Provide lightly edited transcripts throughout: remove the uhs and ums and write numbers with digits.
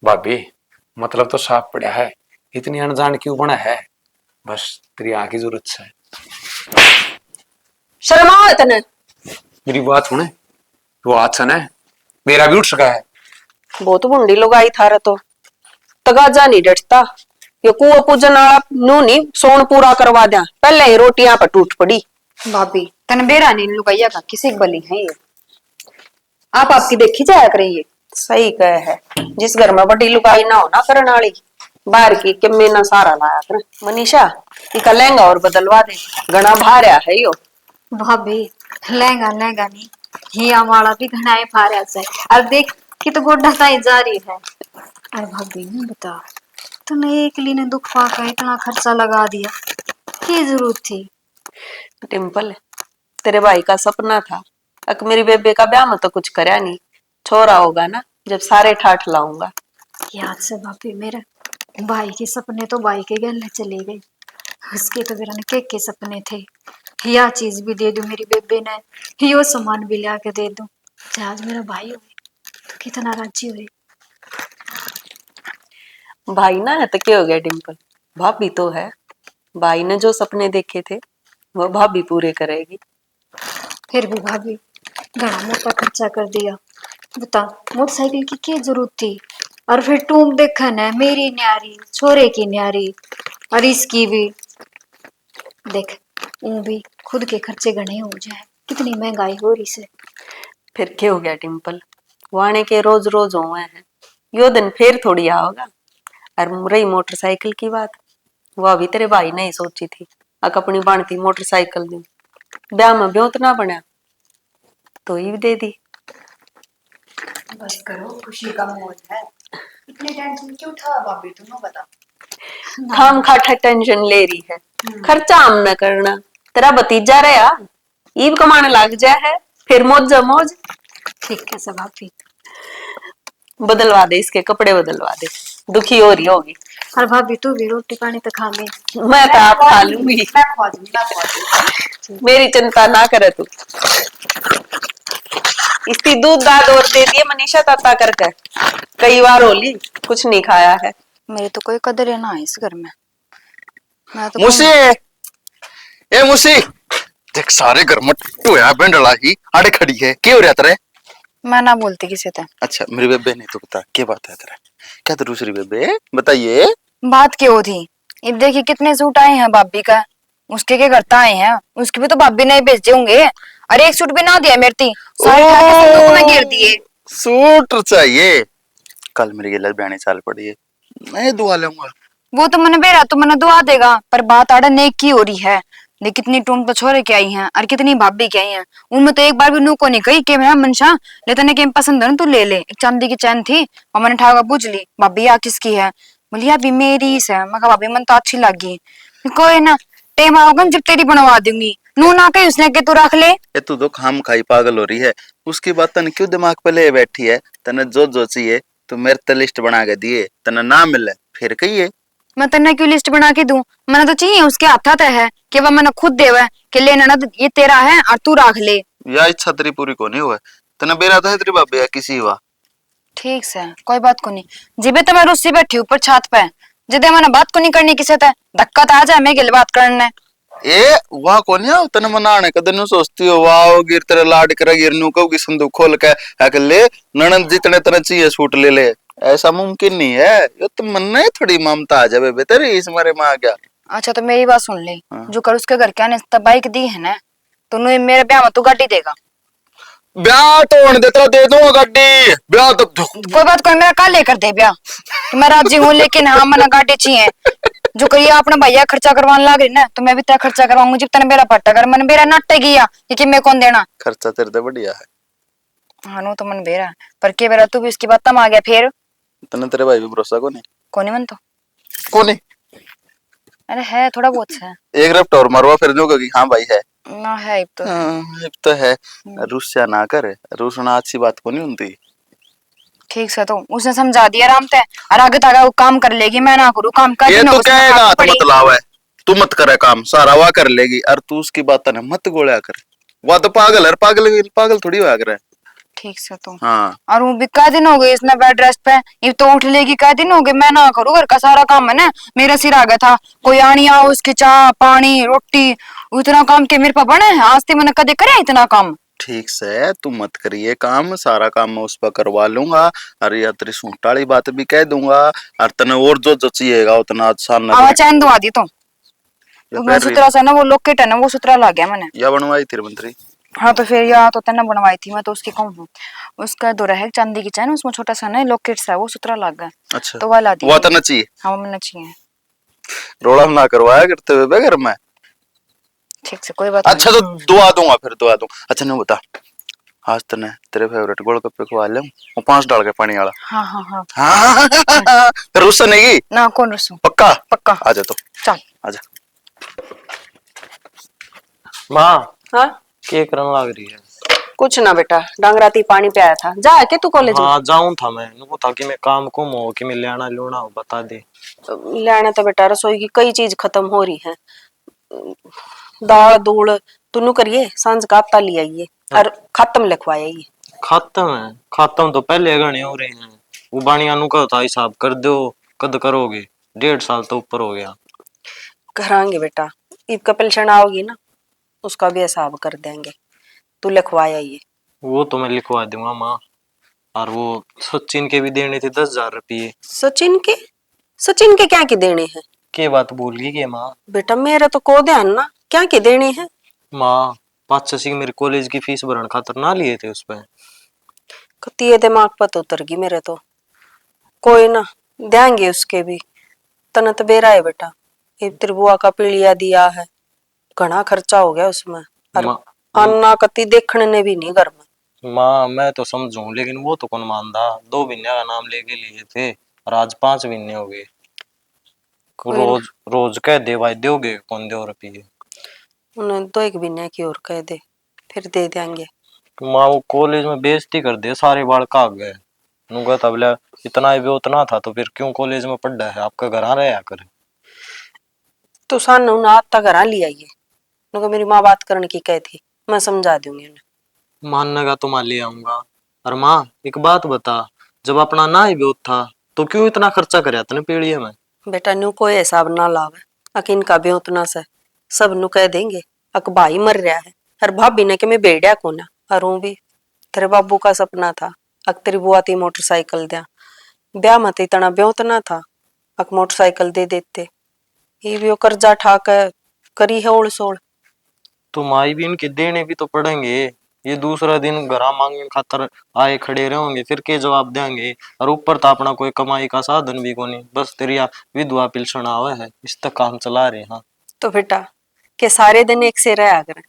भाभी, मतलब तो साफ पड़ा है। इतनी अनजान क्यों बना है? बस तेरी आँख की जरूरत है। शर्म आओ तने। मेरी बात सुने। वो हाथ है मेरा भी उठ सका है। बहुत बुंडी लुगाई थारा तो तगाजा नहीं डटता। ये कुआ पूजन वाला नू नहीं सोन पूरा करवा दिया, पहले ही रोटियां पर टूट पड़ी। भाभी तन बेरा नहीं लुगाइया का किसी बली है ये। आप आपकी देखी जाया करेंगे। सही कहे है, जिस घर में बड़ी लुगाई ना हो ना करने वाली, बाहर की किम्मे ना सारा लाया कर। मनीषा, इका लहंगा और बदलवा दे, घना भार्या है यो। भाभी लहंगा लहंगा नहीं, हिया वाला भी घनाए फारा से। अब देख कि तो गोड्डा ताई जा रही है। अरे भाभी नहीं बता, तूने एक ली ने दुख पाकर इतना खर्चा लगा दिया, की जरूरत थी। टिम्पल, तेरे भाई का सपना था, अक मेरी बेबे का ब्याह में तो कुछ करया नहीं। छोरा होगा ना जब सारे ठाठ लाऊंगा। याद से भाभी मेरे भाई के सपने तो भाई के गले चले गए। उसके तो मेरा के सपने थे, या चीज भी दे दूं मेरी बेबे ने, यो सामान भी ला के दे दूं। आज मेरा भाई हुए तो कितना राजी हुए। भाई ना है तो क्या हो गया डिम्पल, भाभी तो है। भाई ने जो सपने देखे थे वो भाभी पूरे करेगी। फिर भी भाभी घना मोटा खर्चा कर दिया। बता मोटरसाइकिल की क्या जरूरत थी। और फिर तुम देखा ना, मेरी न्यारी छोरे की न्यारी और इसकी भी देख, वो भी खुद के खर्चे गणे हो जाए, कितनी महंगाई हो रही से। फिर क्या हो गया डिम्पल, वाणे के रोज रोज हुए हैं, यो दिन फिर थोड़ी आओगा। और रही मोटरसाइकिल की बात, वह भी तेरे भाई ने ही सोची थी। अक अपनी बनती मोटरसाइकिल दी, ब्याह में ब्योत ना बना तो ही दे दी। बस करो, खुशी का मौज है। इतने टेंशन क्यों उठा भाभी, तुम बता। खाम खाठा टेंशन ले रही है, खर्चा हम न करना। तेरा भतीजा रहा ईब कमाने लग जाए है, फिर मौज मौज। ठीक है सब भाभी। बदलवा दे, इसके कपड़े बदलवा दे, दुखी हो रही होगी। और भाभी तू भी रोटी पानी तो खा ले। मैं तो आप खा लूंगी, मैं खवा दूंगी, मैं खवा दूंगी। मेरी चिंता ना करे तू। इसकी दूध दाद और दे दिए मनीषा ताता करके, कई बार होली कुछ नहीं खाया है। मेरी तो कोई कदर है ना इस घर में। मैं तो मुसी ए मुसी देख सारे घर में टोया बेंडला ही आड़े खड़ी है, क्या हो रहा तेरे? मैं ना बोलती किसी से। अच्छा मेरी बेबे नहीं तो बता क्या बात है तेरा? क्या तो दूसरी बेबे बताइए। बात क्यों थी? ये देखिए कितने सूट आए हैं भाभी का, उसके के घर आए हैं, उसके भी तो भाभी ने भेजे होंगे। अरे एक सूट भी ना दिया मेरे ती, सारे उठा के संदूक में गिर दिए। सूट चाहिए? कल मेरी गिलत बयानी चाल पड़ी है, मैं दुआ लूंगा। वो तो मैंने बेरा तो मैंने दुआ देगा, पर बात आड़ा नेक की हो रही है। देख कितनी टूम तो छोरे के आई हैं और कितनी भाभी के आई हैं। उनमें तो एक बार भी नू को नहीं कही कि मैं मनशा ले तने के पसंद है ना तू ले ले। एक चांदी की चैन थी और मैंने ठाका पूछ ली भाभी आ किसकी है, बोली अभी मेरी ही है। मैं कहा भाभी मन तो अच्छी लगी। कोई ना, टेम आओगे जब तेरी बनवा दूंगी। नू ना कही उसने के तू रख ले। ये तू तो खाम खाई पागल हो रही है, उसकी बात तने क्यों दिमाग पे ले बैठी है? तने जो चाहिए तू मेरे ते लिस्ट बना के दिए, तने ना मिले फिर कहिए। मैं तेने क्यों लिस्ट बना के दूं? मैंने तो चाहिए उसके हाथा तय है कि वह मैंने खुद देवा है कि लेना ना ये तेरा है और तू रख ले। या इच्छा तेरी पूरी को नहीं हुआ, तने बेरा तो है तेरी भाभी किसी हुआ। ठीक से कोई बात को नहीं, जिबे तो मैं रुस्सी बैठी ऊपर छत पे, जिदे मैंने बात को नहीं करनी किसे ते धक्का तो आ जाए मैं गिल बात करने। ए वाह कौन है तने मनाने कदे नु सोचती हो वाह गिर तेरे लाड करे गिर नु कब की संदूक खोल के आके ले ननद जितने तरह चाहिए सूट ले ले, ऐसा मुमकिन नहीं है। ये तो मन नहीं थोड़ी ममता आ जावे बेहतर इस मारे में आ गया। अच्छा तो मेरी बात सुन ले, हाँ। जो कर उसके घर क्या ने बाइक दी है ना, तो नु मेरे ब्याह में तू गाड़ी देगा। ब्याह तो होने देता दे दूंगा गाड़ी, ब्याह तो कोई बात कोई, मेरा कल लेकर दे ब्याह तो मैं राजी हूँ, लेकिन हाँ मैंने गाड़ी चाहिए। जो करिए अपना भैया खर्चा करवाने लग रही ना, तो मैं भी तेरा खर्चा करवाऊंगा जब तने मेरा पट्टा कर मैंने मेरा नाटे किया कि मैं कौन देना। खर्चा तेरे तो बढ़िया है। हाँ नो तो मन बेरा, पर के बेरा तू भी इसकी बात तम आ गया फिर। तने तेरे भाई पे भरोसा को नहीं? कौन मन तो को नहीं? अरे है थोड़ा बहुत है एक रफ्त और मारवा फिर जो कि हाँ भाई है ना, है तो अब तो है। रुस्या ना करे, रुसना अच्छी बात को नहीं होती। ठीक से तो उसने समझा दिया आराम से, और आगे तक वो काम कर लेगी, मैं ना करूँ काम कर ये तो कहेगा हाथ मत लावा है, तू मत करे काम सारा वह कर लेगी और तू उसकी बात ने मत गोलिया कर। वह तो पागल है, पागल पागल थोड़ी हुआ करे। ठीक से तो। हाँ और वो भी कै दिन हो गए इसने बेड रेस्ट पे, ये तो उठ लेगी कै दिन हो गए, मैं ना करूँ घर का सारा काम है ना, मेरा सिर आ गया था, कोई आनी आओ उसके चाह पानी रोटी, उतना काम के मेरे पे बने है, आज तक मैंने कदे करे इतना काम। ठीक से तू मत करिए काम, सारा काम मैं उस पर करवा लूंगा। अरे यार तेरी सूटाली बात भी कह दूंगा, और तने और जो जो चाहिएगा उतना आसान ना आवा करे। चैन दवा दी तो या मैं फिर सुतरा सा ना वो लॉकेट है ना वो सुतरा ला गया मैंने। या बनवाई तेरे मंत्री। हाँ तो फिर यहाँ तो तेने बनवाई थी, मैं तो उसकी कहूँ हूँ, उसका दो है चांदी की चैन, उसमें छोटा सा ना लॉकेट सा है, वो सुतरा लग गया, अच्छा तो वह ला दी। वो तो ना चाहिए, हाँ वो मैंने चाहिए। रोड़ा ना करवाया करते हुए बे घर में। ठीक से कोई बात अच्छा तो दुआ दूंगा, फिर दुआ दूं। अच्छा नहीं बता, आज तने तेरे फेवरेट गोलगप्पे खवा ले, वो 5 डाल के पानी वाला। हाँ हाँ हाँ हाँ फिर रुस्सा नहीं ना कौन रसू पक्का। पक्का। आजा तो चल आजा। माँ हाँ क्या करने लग रही है? कुछ ना बेटा, डांगराती पानी पे आया था, जा के तू कॉलेज हाँ जाऊं था मैं, नुको था कि मैं काम कुम हो कि मैं लेना लूना हो बता दे। में लेना तो बेटा रसोई की कई चीज खत्म हो रही है, दाल दूल तुनु करिए, सांझ का आटा ले आइए और खत्म लिखवाइए। खत्म है, खत्म तो पहले गणे हो रहे हैं, वो बाणिया नु का था हिसाब कर दो, कद करोगे, 1.5 साल तो ऊपर हो गया। करांगे बेटा, ईद का पेंशन आओगी ना उसका भी हिसाब कर देंगे, तू लिखवाया ये। वो तो मैं लिखवा दूंगा माँ। और वो सचिन के भी देने थे 10,000 रुपये। सचिन के क्या के देने हैं के बात भूल गई के माँ? बेटा, मेरे तो को ध्यान ना क्या के देने हैं। माँ 500 सिंह मेरे कॉलेज की फीस भरने खातर ना लिए थे उस पे। कती ये दिमाग पर तो उतर गई मेरे तो, कोई ना देंगे उसके भी। तना तो बेरा है बेटा, ये तेरी बुआ का पीलिया दिया है, घना खर्चा हो गया उसमें, और माँ अन्ना कती देखने ने भी नहीं घर में। माँ मैं तो समझूं लेकिन वो तो कौन मानदा, 2 महीने का नाम लेके लिए थे और आज 5 महीने हो गए। कोई ना, रोज रोज कह दे भाई दोगे कौन दो रुपये। उन्हें 2 एक महीने की और कह दे, फिर दे देंगे। माँ वो कॉलेज में बेइज्जती कर दे सारे बाल काग गए, नुका तबला इतना ही भी उतना था तो फिर क्यों कॉलेज में पढ़ा है, आपका घर आ रहा कर। तो सान उन्हें आता घर ले आइए, उनको मेरी माँ बात करने की कही थी, मैं समझा दूंगी उन्हें। मानने का तो मान ले आऊंगा। और माँ एक बात बता, जब अपना ना ही बेउत था तो क्यों इतना खर्चा करया तने पीढ़िया में? बेटा न्यू कोई हिसाब ना लावे, अकिन का भी उतना से सब नु कह देंगे अक भाई मर रहा है, और भाभी ने के मैं बेड़िया कोना, और हूं भी तेरे बाबू का सपना था अक तेरी बुआ थी मोटरसाइकिल दिया, ब्याह मत इतना ब्योतना था, अक मोटरसाइकिल दे देते, ये भी वो कर्जा ठाक करी है ओड़ सोड़। तो माई भी इनके देने भी तो पड़ेंगे, ये दूसरा दिन घरा मांगने खातर आए खड़े रहेंगे फिर के जवाब देंगे। और ऊपर तो अपना कोई कमाई का साधन भी कोनी, बस तेरी विधवा पिलसन आवे है, इस तक काम चला रहे हैं। तो बेटा के सारे दिन एक से रहा कर,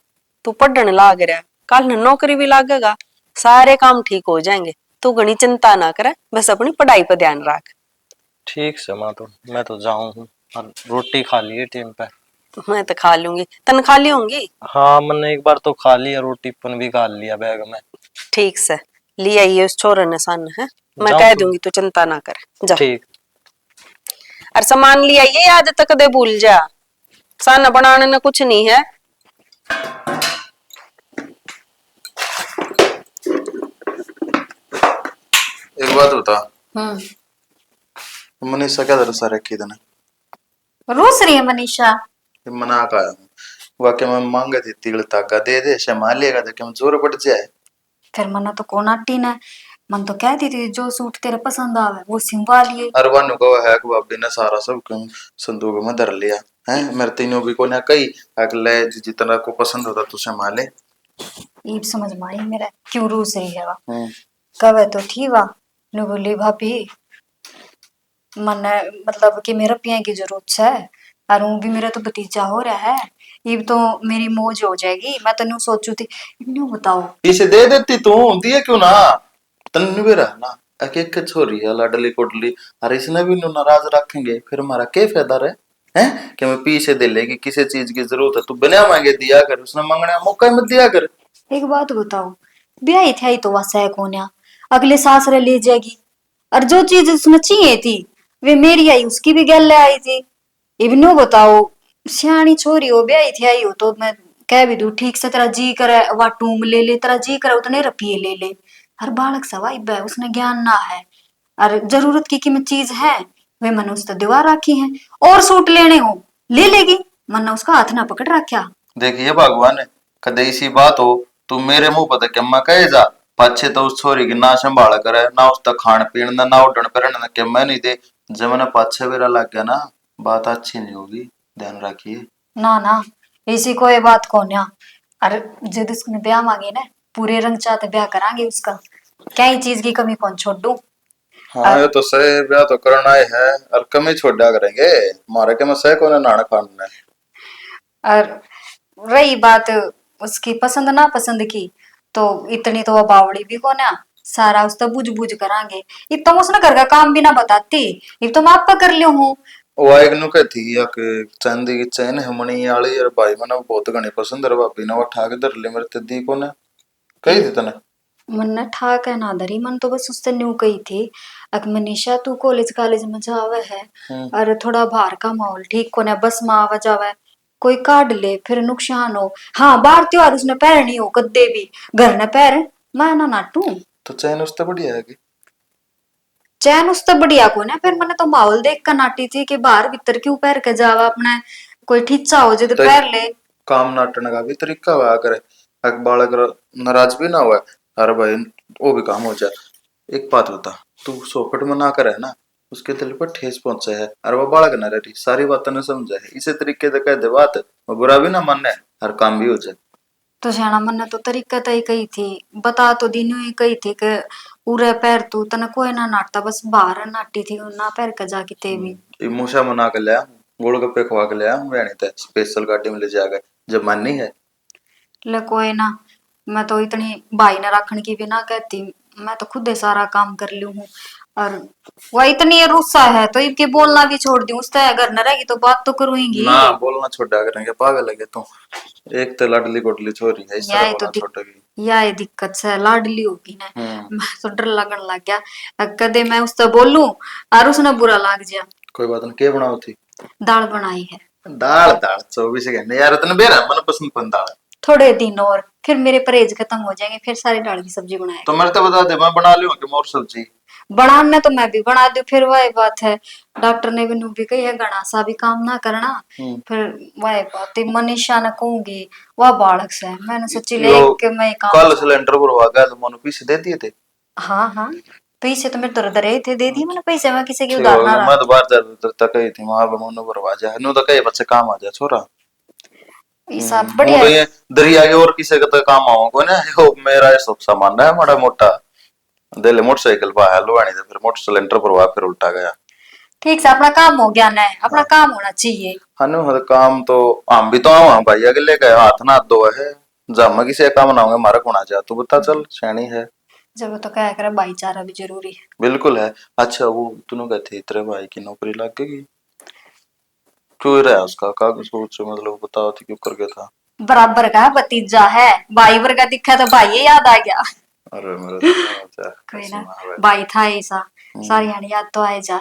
तू पढ़ने लाग रहा, कल न नौकरी भी लागेगा, सारे काम ठीक हो जाएंगे, तू घनी चिंता ना करे, बस अपनी पढ़ाई पर ध्यान रख। ठीक से माँ, तो मैं तो जाऊं हूँ और रोटी खा लिए टाइम पे। मैं तो खा लूंगी, तन खा ली होंगी। हाँ मैंने एक बार तो खा लिया, रोटी पन भी खा लिया बैग में। ठीक से लिया ये उस छोरे ने सन है, मैं जाऊं कह तो? दूंगी तू चिंता ना कर, जा। ठीक। और सामान लिया ये आज तक दे भूल जा, सन बनाने ने कुछ नहीं है। एक बात बता, मनीषा क्या दरसा रखी तने? रोज रही है मनीषा। ये मना का वाकई में मांगे थी तिल ताका दे दे शमा लेगा तो क्या जोर पड़ जाए। फिर मना तो कौन आटी ने, मन तो कहती थी जो सूट तेरे पसंद आवे वो सिंवा लिए। अरे वानु को है कि बाबी ने सारा सब क्यों संदूक में धर लिया है, मेरे तीनों भी को ना कही अगले जितना को पसंद होता तू शमा ले। ईब समझ में आई मेरा क्यों रूस रही है वा, कवे तो थी वा नु बोली भाभी मन मतलब कि मेरा पिया की जरूरत है, और वो भी मेरा तो भतीजा हो रहा है, ये तो मेरी मौज हो जाएगी, मैं तो न्यू सोचू थी। न्यू बताओ इसे दे देती तू, दिए क्यों ना, तन्नू भी रहना एक एक छोरी है लाडली कोडली, अरे इसने भी नु नाराज रखेंगे फिर हमारा क्या फायदा रहे हैं कि मैं पीछे दे लेगी किसी चीज की जरूरत है तू बिना मांगे दिया कर, उसने मांगने का मौका मत दिया कर। एक बात बताओ, ब्याह थे तो वह सह कोन्या अगले सासरे ले जाएगी, और जो चीज उसने चाहिए थी वे मेरी आई उसकी भी गल आई थी। इबनो बताओ सियाणी छोरी हो ब्याह थे आई हो तो मैं कह भी दू ठीक से तेरा जी करे वा टूम ले ले, तेरा जी करे उतने रुपये ले ले, हर बालक सवाई बे उसने ज्ञान ना है। और जरूरत की कीमत चीज है वे मैंने उस तो दीवार रखी है। और सूट लेने हो ले लेगी, मन्ना उसका हाथ ना पकड़ रखा। देखिए भगवान, कदे इसी बात हो तू मेरे मुंह पर के मैं कहे जा, पाछे तो उस छोरी की ना संभाल करे ना उसका खान पीन ना उड़न पड़न के मैं नहीं दे। जब मैंने पाछे वेरा लग गया ना, बात अच्छी नहीं होगी, ध्यान रखिए। ना ना ऐसी कोई बात कौन है। अरे जिद उसने ब्याह मांगे ना, पूरे रंग चाहते ब्याह करांगे उसका, क्या ही चीज की कमी कौन छोड़ दूं। हाँ ये तो सही, ब्याह तो करना ही है और कमी छोड़ा करेंगे, मारे के मैं सह को नाना खाना है। और रही बात उसकी पसंद ना पसंद की, तो इतनी तो वो बावड़ी भी को ना, सारा उसका बुझ बुझ करांगे। ये तो उसने घर का काम भी ना बताती, ये तो मैं आप कर लियो हूँ। वाइक नु कहती है कि चांदी की चैन है मणि वाली, और भाई मैंने बहुत घनी पसंद है, भाभी ने वो ठाक धर ले मेरे ते दी को ने कही थी तने। मन ने ठाक है ना धरी, मन तो बस उससे न्यू कही थी अक मनीषा तू कॉलेज कॉलेज में जावे है और थोड़ा बाहर का माहौल ठीक को ना, बस में आवा जावे कोई काट ले फिर नुकसान हो। हाँ बाहर त्योहार उसने पैरनी हो कद्दे भी, घर ने पैर मैं ना नाटू। तो चैन उससे बढ़िया है कि चैन उस तो बढ़िया को ना, फिर मैंने तो माहौल देख कर नाटी थी कि बाहर भीतर क्यों पैर के जावा अपने, कोई ठीचा हो जद तो पैर ले। काम नाटने का भी तरीका हुआ करे, एक बालक नाराज भी ना हुआ, अरे भाई वो भी काम हो जाए। एक बात बता, तू सोफट में ना करे ना, उसके दिल पर ठेस पहुंचे है, और वो बालक ना रही सारी बातें न समझे है, इसी तरीके से कह दे बात, वो बुरा भी ना माने हर काम भी हो जाए। तो श्याणा मन ने तो तरीका तय कही थी, बता तो दिनों ही कही थी कि उरे पैर तू तना कोई ना नाटता, बस बाहर नाटी थी ना पैर का जाके ते भी। मूसा मना के लिया, गोलगप्पे खवा के लिया, रहनी थे स्पेशल गाड़ी में ले जाएगा जब मन नहीं है। ले कोई ना, मैं तो इतनी भाई ने रखने की भी ना कहती, मैं तो खुद ही सारा काम कर लू हूँ। और वह इतनी रुस्सा है तो इनके बोलना भी छोड़ दी, उससे घर न रहेगी तो बात तो करूंगी। ना बोलना छोड़ा करेंगे, पागल लगे तू, एक तो लाडली कोडली छोरी है, इस तरह यही तो बोलना छोड़ेगी। यही दिक्कत से लाडली होगी ना। हम्म। मैं तो डर लगन लग गया, कदे मैं उससे बोलूं और उसने बुरा लग जा। कोई बात नहीं, क्या बनाओ थी? दाल बनाई है। दाल दाल 24 घंटे यार, इतने बेरा मन पसंद पन दाल। थोड़े दिन और फिर मेरे परहेज खत्म हो जाएंगे, फिर सारी दाल की सब्जी तो बनाएगा। मेरे तो बता दे, मैं बना लूँ कि मोर सब्जी। बनाने तो मैं भी बना दूं, फिर वही बात है, डॉक्टर ने भी नू भी कही है घना सा भी काम ना करना। फिर वही बात है, मनीषा ने कहूंगी वह बालक से मैंने सोची ले यो के मैं काम कल जाऊं। सिलेंडर भरवा गया तो मनु पीछे दे दिए थे। हाँ हाँ, पैसे तो मेरे दर दरे थे, दे दिए मैंने पैसे, मैं किसी की ठीक उधार हो ना गया, रहा। मैं तो बाहर जा तक गई थी, वहां पे मनु भरवा जा नु तो कई बच्चे काम आ जा छोरा। ऐसा वो बढ़िया तो है। ये दरिया के और किसी का तो काम आओगे ना, यो मेरा ये सब सामान है बड़ा मोटा, दिल मोटरसाइकिल पर है लुआनी थे, फिर मोटर सिलेंडर भरवा फिर उल्टा गया। ठीक से अपना काम हो गया ना, अपना हाँ काम होना चाहिए। हनु हर काम तो हम भी तो आवा भाई अगले गए हाथ ना धो है, जब किसी का काम ना होगा मारा कोना जा, तू बता चल सैनी है। जब तो क्या करे, भाईचारा भी जरूरी है। बिल्कुल है। अच्छा वो तूने कहते तेरे भाई की नौकरी लग गई, क्यों रहा उसका कागज सोच, मतलब बताओ थी क्यों कर गया था? बराबर का भतीजा है, भाई वर्गा दिखा तो भाई ये याद आ गया। अरे मेरे तो कोई ऐसे ना, में है। भाई था ऐसा, सारी हानि याद तो आए जा।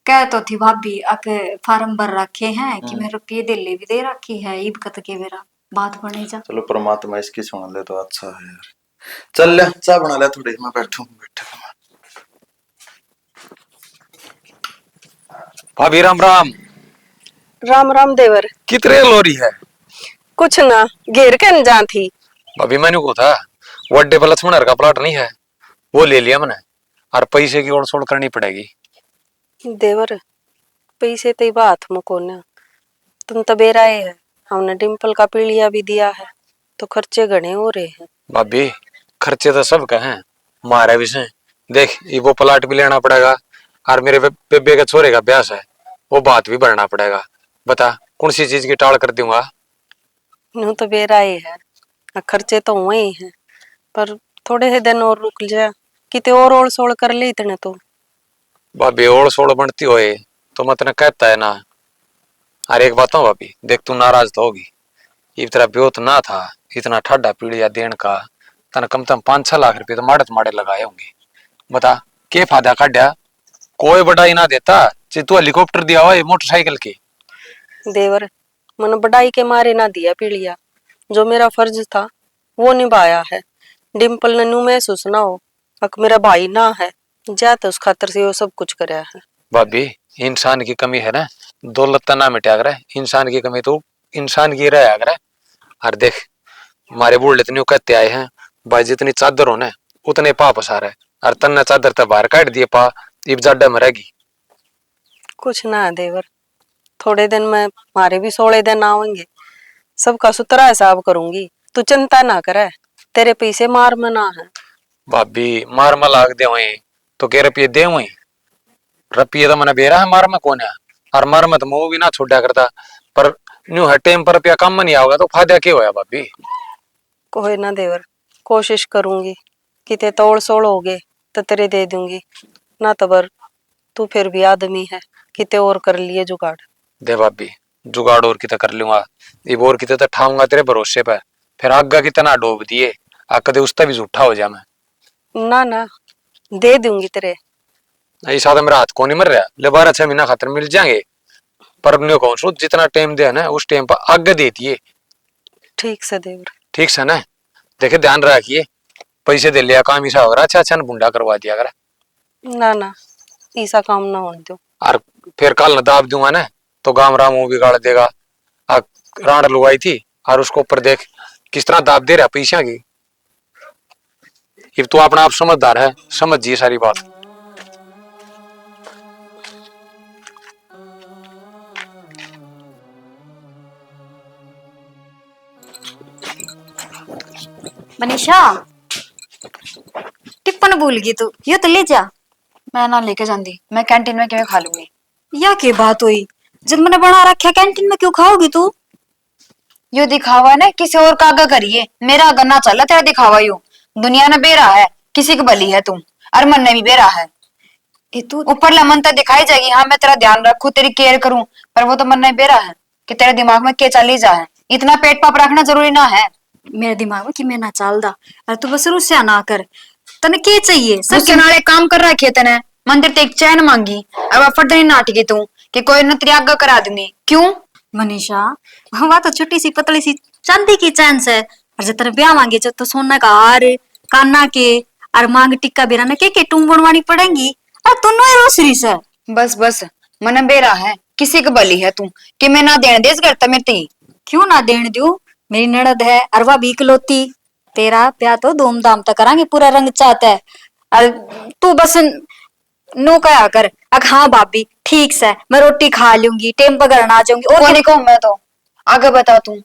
कह तो थी भाभी अके फार्म भर रखे हैं कि मैं रुपये दिल्ली भी दे रखी है, ईब कत के मेरा बात बने जा। चलो परमात्मा इसकी सुन ले तो अच्छा है यार। चल ले चाय बना ले थोड़ी, मैं बैठूं बैठे। भाभी राम राम। राम राम देवर। कितने लोरी है? कुछ ना, घेर के न जा थी। भाभी मैंने को था वो अड्डे पर लक्ष्मण का प्लाट नहीं है, वो ले लिया मैंने, और पैसे की ओर सोड़ करनी पड़ेगी। देवर पैसे तो बात मुको ना, तुम तो बेराए है, हमने डिम्पल का पीलिया भी दिया है, तो खर्चे घने हो रहे हैं। भाभी खर्चे तो सब का हैं, मारे भी से देख ये वो प्लाट भी लेना पड़ेगा, और मेरे बेबे के छोरे का ब्याह है, वो बात भी भरना पड़ेगा। बता कौन सी चीज की टाल कर दूंगा? यूं तो बेराए है, खर्चे तो हुए ही हैं, पर थोड़े से दिन और रुक जा, किते और ओड़ सोड़ कर ले इतने तो। भाभी ओड़ सोड़ बनती होए तो मैं तेने कहता है ना। अरे एक बात हो भाभी, देख तू नाराज तो होगी, ये तेरा ब्योत ना था इतना ठाडा पीड़िया देन का, तने कम से कम 5-6 लाख रुपए तो माड़े लगाए होंगे। बता के फायदा काढ़ा? कोई बड़ाई ना देता चे तू हेलीकॉप्टर दिया हुआ मोटरसाइकिल की। देवर मन बढ़ाई के मारे ना दिया पीलिया, जो मेरा फर्ज था वो निभाया है। डिम्पल ने नू महसूस ना हो, अक मेरा भाई ना है जा तो उस खातर से वो सब कुछ करया है। भाभी इंसान की कमी है ना, दौलत ना मिटा कर, इंसान की कमी तो इंसान की रहा कर। और देख हमारे बूढ़े इतने कहते आए हैं भाई जितनी चादर हो ना उतने पा पसार है, और तन्ने चादर तो बाहर काट दिए पा, इब जाडा में रहेगी। कुछ ना है देवर, थोड़े दिन में हमारे भी 16 दिन आवेंगे, सबका सुतरा हिसाब करूंगी, तू चिंता ना करे, तेरे पीछे मार मना है। भाभी मार में लाग दे वही तो कह रुपये दे वही, रुपये तो मैंने बेरा है मार में कौन है, और मार में तो मुंह भी ना छोड़ा करता, पर न्यू है टाइम पर रुपया कम में नहीं आओगा तो फायदा क्या होया भाभी। कोई ना देवर, कोशिश करूंगी, किते तोड़ सोड़ हो गए तो तेरे दे दूंगी, ना तबर तू फिर भी आदमी है, किते और कर लिए जुगाड़। दे भाभी जुगाड़ और कितना कर लूंगा, ये और कितना तो ठाऊंगा तेरे भरोसे पे, फिर आगा कितना डूब दिए आ कदे उसका भी झूठा हो जा मैं। ना ना दे दूंगी तेरे। ऐसा तो मेरा हाथ को नहीं मर रहा, ले 12-6 महीना खातर मिल जाएंगे, पर अपने कौन सो जितना टाइम दे ना उस टाइम पर आगे दे दिए। ठीक से देवर। ठीक से ना, देखे ध्यान रखिए, पैसे दे लिया काम ऐसा हो रहा, अच्छा अच्छा बुंडा करवा दिया कर। ना ना ऐसा काम ना होने दो। और फिर कल न दाब दूंगा ना तो गांव राम वो बिगाड़ देगा। राड लुगाई थी और उसको ऊपर देख किस तरह दाब दे रहा पैसा की। अब तू अपना आप समझदार है, समझिए सारी बात। मनीषा टिप्पण भूल गई तू, ये तो ले जा। मैं ना लेके जाती, मैं कैंटीन में क्यों खा लूंगी। या के बात हुई, जब मैंने बना रखा कैंटीन में क्यों खाओगी तू। यो दिखावा है ना किसी और का आगा करिए, मेरा आगा ना चला तेरा दिखावा। यू दुनिया ने बेरा है, किसी की बली है तुम, और मन ने भी बेरा है। ये तू ऊपर लमन तो दिखाई जाएगी, हाँ मैं तेरा ध्यान रखूं तेरी केयर करूं, पर वो तो मन ने बेरा है कि तेरे दिमाग में क्या चली जाए। इतना पेट पाप रखना जरूरी ना है मेरे दिमाग में कि मैं ना चालदा। अरे तू बस रुस्या ना कर, तने के चाहिए सब के नाले काम कर रखे तने, मंदिर ते एक चैन मांगी, अब अफरदनी नाटकी तू कि कोई न तेरी आगा करा दूंगी क्यों। मनीषा वह तो छोटी सी पतली सी चांदी की चैन से, और जब तेरे ब्याह मांगे तो सोना का हार काना के और मांग टिक्का बिराना के टूम बनवानी पड़ेंगी। और तू नो रोसरी से बस बस मन बेरा है, किसी की बली है तू कि मैं ना देने देस करता मेरे क्यों ना देने दू। मेरी ननद है अरवा भी इकलौती, तेरा ब्याह तो धूमधाम तक करांगे, पूरा रंग चाहता है। और तू बस नो कहा कर अग हाँ भाभी ठीक से मैं रोटी खा लूंगी टेम पर घर आ जाऊंगी। और कहूँ मैं तो आगे बता तू,